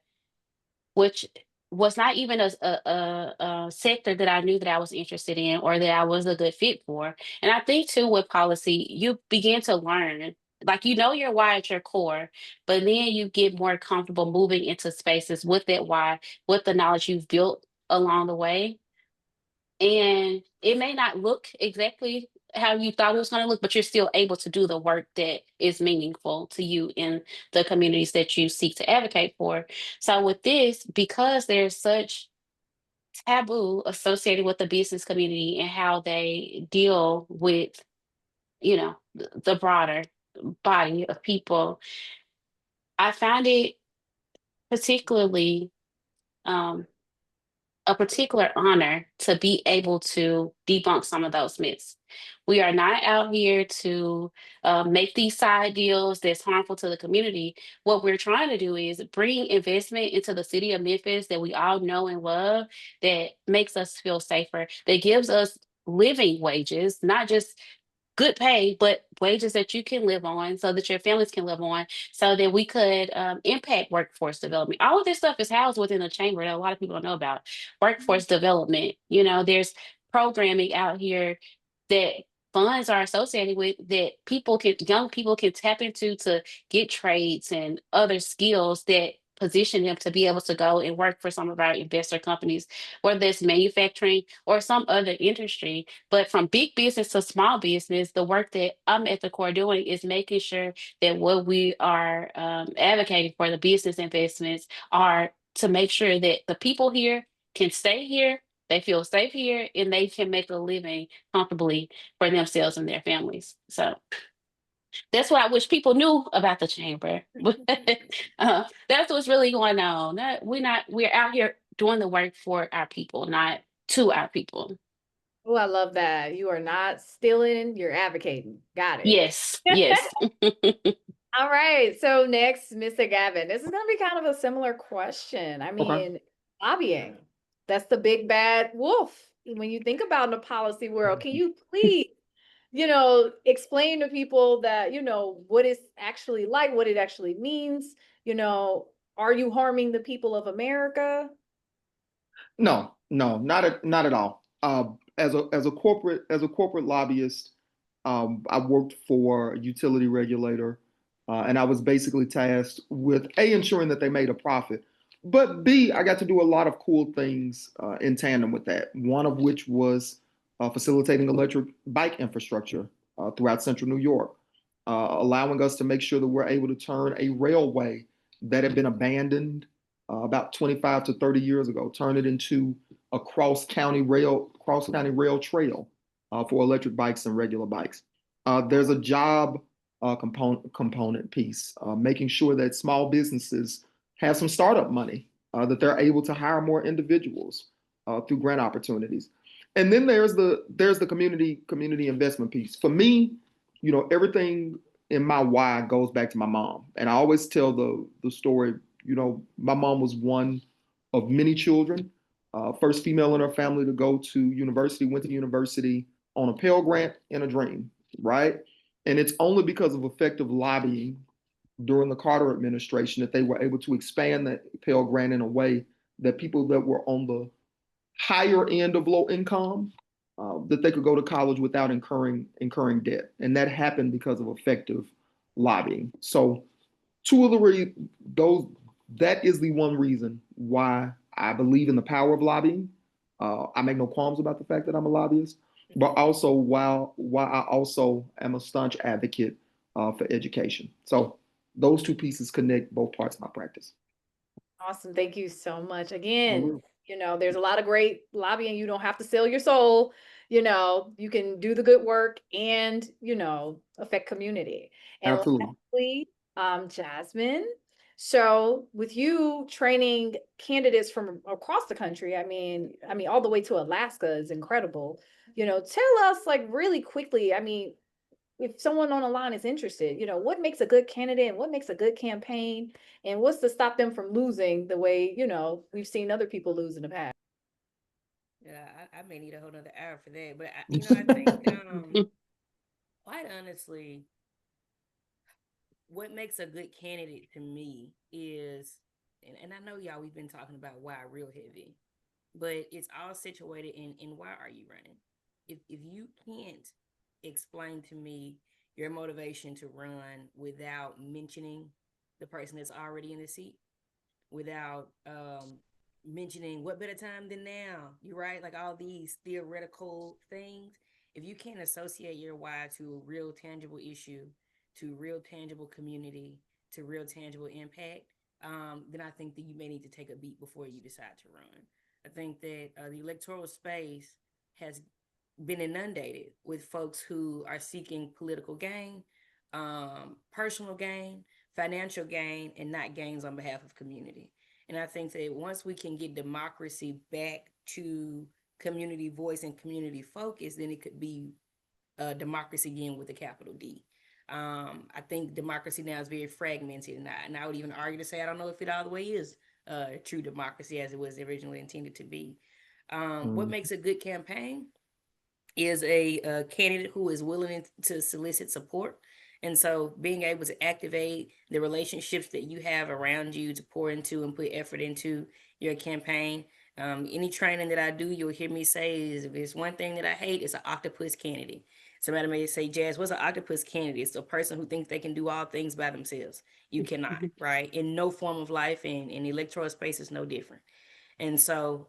which was not even a sector that I knew that I was interested in or that I was a good fit for. And I think too with policy, you begin to learn, like you know your why at your core, but then you get more comfortable moving into spaces with that why, with the knowledge you've built along the way. And it may not look exactly how you thought it was going to look, but you're still able to do the work that is meaningful to you in the communities that you seek to advocate for. So with this, because there's such taboo associated with the business community and how they deal with, you know, the broader body of people, I found it particularly um, a particular honor to be able to debunk some of those myths. We are not out here to make these side deals that's harmful to the community. What we're trying to do is bring investment into the city of Memphis that we all know and love, that makes us feel safer, that gives us living wages, not just good pay, but wages that you can live on so that your families can live on, so that we could impact workforce development. All of this stuff is housed within a chamber that a lot of people don't know about. Workforce development, you know, there's programming out here that funds are associated with that young people can tap into to get trades and other skills that position them to be able to go and work for some of our investor companies, whether it's manufacturing or some other industry. But from big business to small business, the work that I'm at the core doing is making sure that what we are advocating for, the business investments, are to make sure that the people here can stay here, they feel safe here, and they can make a living comfortably for themselves and their families. So that's what I wish people knew about the chamber. That's what's really going on. We're out here doing the work for our people, not to our people. Oh, I love that. You are not stealing, you're advocating. Got it. Yes, yes. All right. So next, Mr. Gavin, this is going to be kind of a similar question. I Okay. mean, lobbying, that's the big bad wolf. When you think about in the policy world, can you please, explain to people that, what it's actually like, what it actually means? Are you harming the people of America? No, no, not at all. As a corporate lobbyist, I worked for a utility regulator, and I was basically tasked with A, ensuring that they made a profit, but B, I got to do a lot of cool things in tandem with that. One of which was facilitating electric bike infrastructure throughout central New York, allowing us to make sure that we're able to turn a railway that had been abandoned about 25 to 30 years ago, turn it into a cross county rail trail for electric bikes and regular bikes. There's a job component piece, making sure that small businesses have some startup money, that they're able to hire more individuals through grant opportunities. And then there's the community investment piece. For me, everything in my why goes back to my mom, and I always tell the story. My mom was one of many children, first female in her family to go to university, went to university on a Pell Grant and a dream, right? And it's only because of effective lobbying during the Carter administration that they were able to expand that Pell Grant in a way that people that were on the higher end of low income, that they could go to college without incurring debt, and that happened because of effective lobbying. So, two of those that is the one reason why I believe in the power of lobbying. I make no qualms about the fact that I'm a lobbyist, but also why I also am a staunch advocate for education. So those two pieces connect both parts of my practice. Awesome. Thank you so much. Again, there's a lot of great lobbying. You don't have to sell your soul. You can do the good work and, affect community. And Absolutely. lastly, Jasmine. So with you training candidates from across the country, I mean, all the way to Alaska is incredible. Tell us like really quickly, if someone on the line is interested, what makes a good candidate and what makes a good campaign and what's to stop them from losing the way, we've seen other people lose in the past. Yeah, I may need a whole nother hour for that, but I think quite honestly, what makes a good candidate to me is and I know y'all, we've been talking about why real heavy, but it's all situated in why are you running? If you can't explain to me your motivation to run without mentioning the person that's already in the seat, without mentioning what better time than now, you're right, like all these theoretical things, if you can't associate your why to a real tangible issue, to real tangible community, to real tangible impact, then I think that you may need to take a beat before you decide to run. I think that the electoral space has been inundated with folks who are seeking political gain, personal gain, financial gain, and not gains on behalf of community. And I think that once we can get democracy back to community voice and community focus, then it could be democracy again with a capital D. I think democracy now is very fragmented, and I would even argue to say I don't know if it all the way is true democracy as it was originally intended to be. What makes a good campaign is a candidate who is willing to solicit support. And so being able to activate the relationships that you have around you to pour into and put effort into your campaign. Any training that I do, you'll hear me say is if there's one thing that I hate, it's an octopus candidate. Somebody may say, Jazz, what's an octopus candidate? It's a person who thinks they can do all things by themselves. You cannot, right? In no form of life, and in electoral space is no different. And so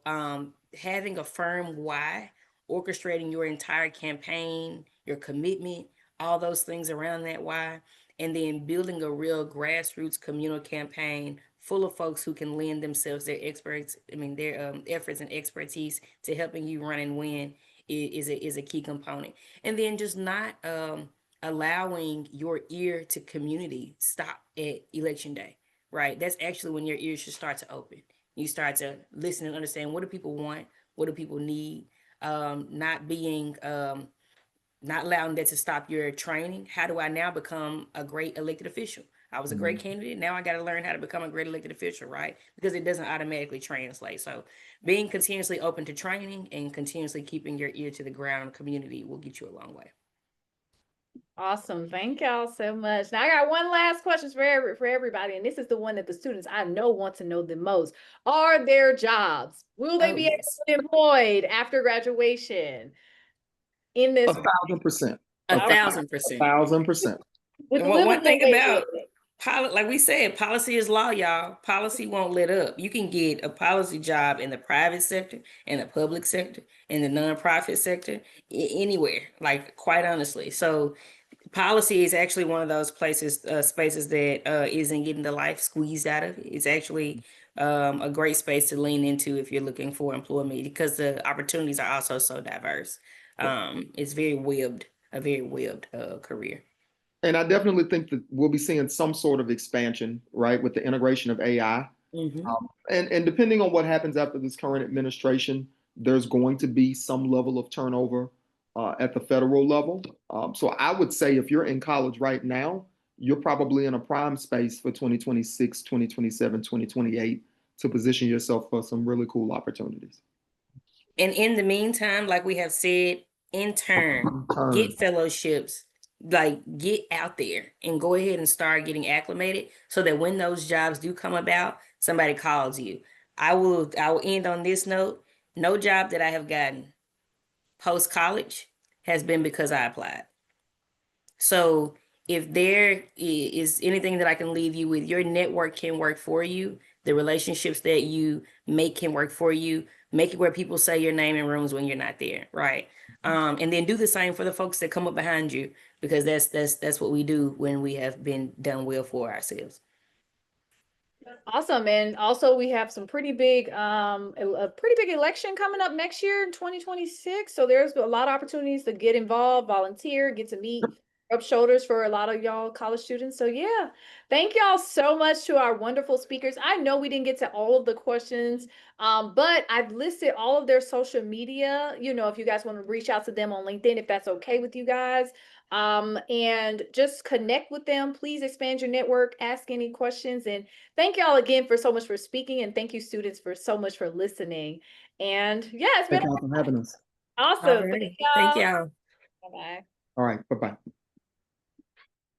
having a firm why, orchestrating your entire campaign, your commitment, all those things around that why, and then building a real grassroots communal campaign full of folks who can lend themselves their their efforts and expertise to helping you run and win is a key component. And then just not allowing your ear to community stop at election day, right? That's actually when your ears should start to open. You start to listen and understand, what do people want, what do people need, not being not allowing that to stop your training. How do I now become a great elected official? I was a great candidate. Now I got to learn how to become a great elected official, right? Because it doesn't automatically translate. So being continuously open to training and continuously keeping your ear to the ground community will get you a long way. Awesome. Thank y'all so much. Now I got one last question for everybody, and this is the one that the students I know want to know the most. Are there jobs? Will they be able to be employed after graduation in this? 1,000%. 1,000%. 1,000%. And one thing about like we said, policy is law, y'all. Policy won't let up. You can get a policy job in the private sector, in the public sector, in the nonprofit sector, anywhere, like quite honestly. So policy is actually one of those spaces that isn't getting the life squeezed out of it. It's actually a great space to lean into if you're looking for employment, because the opportunities are also so diverse. It's a very webbed career. And I definitely think that we'll be seeing some sort of expansion, right, with the integration of AI. And depending on what happens after this current administration, there's going to be some level of turnover at the federal level. So I would say if you're in college right now, you're probably in a prime space for 2026, 2027, 2028 to position yourself for some really cool opportunities. And in the meantime, like we have said, intern, get fellowships, like get out there and go ahead and start getting acclimated so that when those jobs do come about, somebody calls you. I will end on this note. No job that I have gotten post college has been because I applied. So if there is anything that I can leave you with, your network can work for you. The relationships that you make can work for you. Make it where people say your name in rooms when you're not there, right? And then do the same for the folks that come up behind you, because that's what we do when we have been done well for ourselves. Awesome. And also we have some pretty big, a pretty big election coming up next year in 2026. So there's a lot of opportunities to get involved, volunteer, get to meet, rub shoulders for a lot of y'all college students. So yeah, thank y'all so much to our wonderful speakers. I know we didn't get to all of the questions, but I've listed all of their social media, you know, if you guys want to reach out to them on LinkedIn, if that's okay with you guys. And just connect with them. Please expand your network, ask any questions. And thank y'all again for so much for speaking. And thank you, students, for so much for listening. And yeah, it's been Thank y'all for having us. awesome. Thank y'all. Bye-bye. All right. Bye-bye.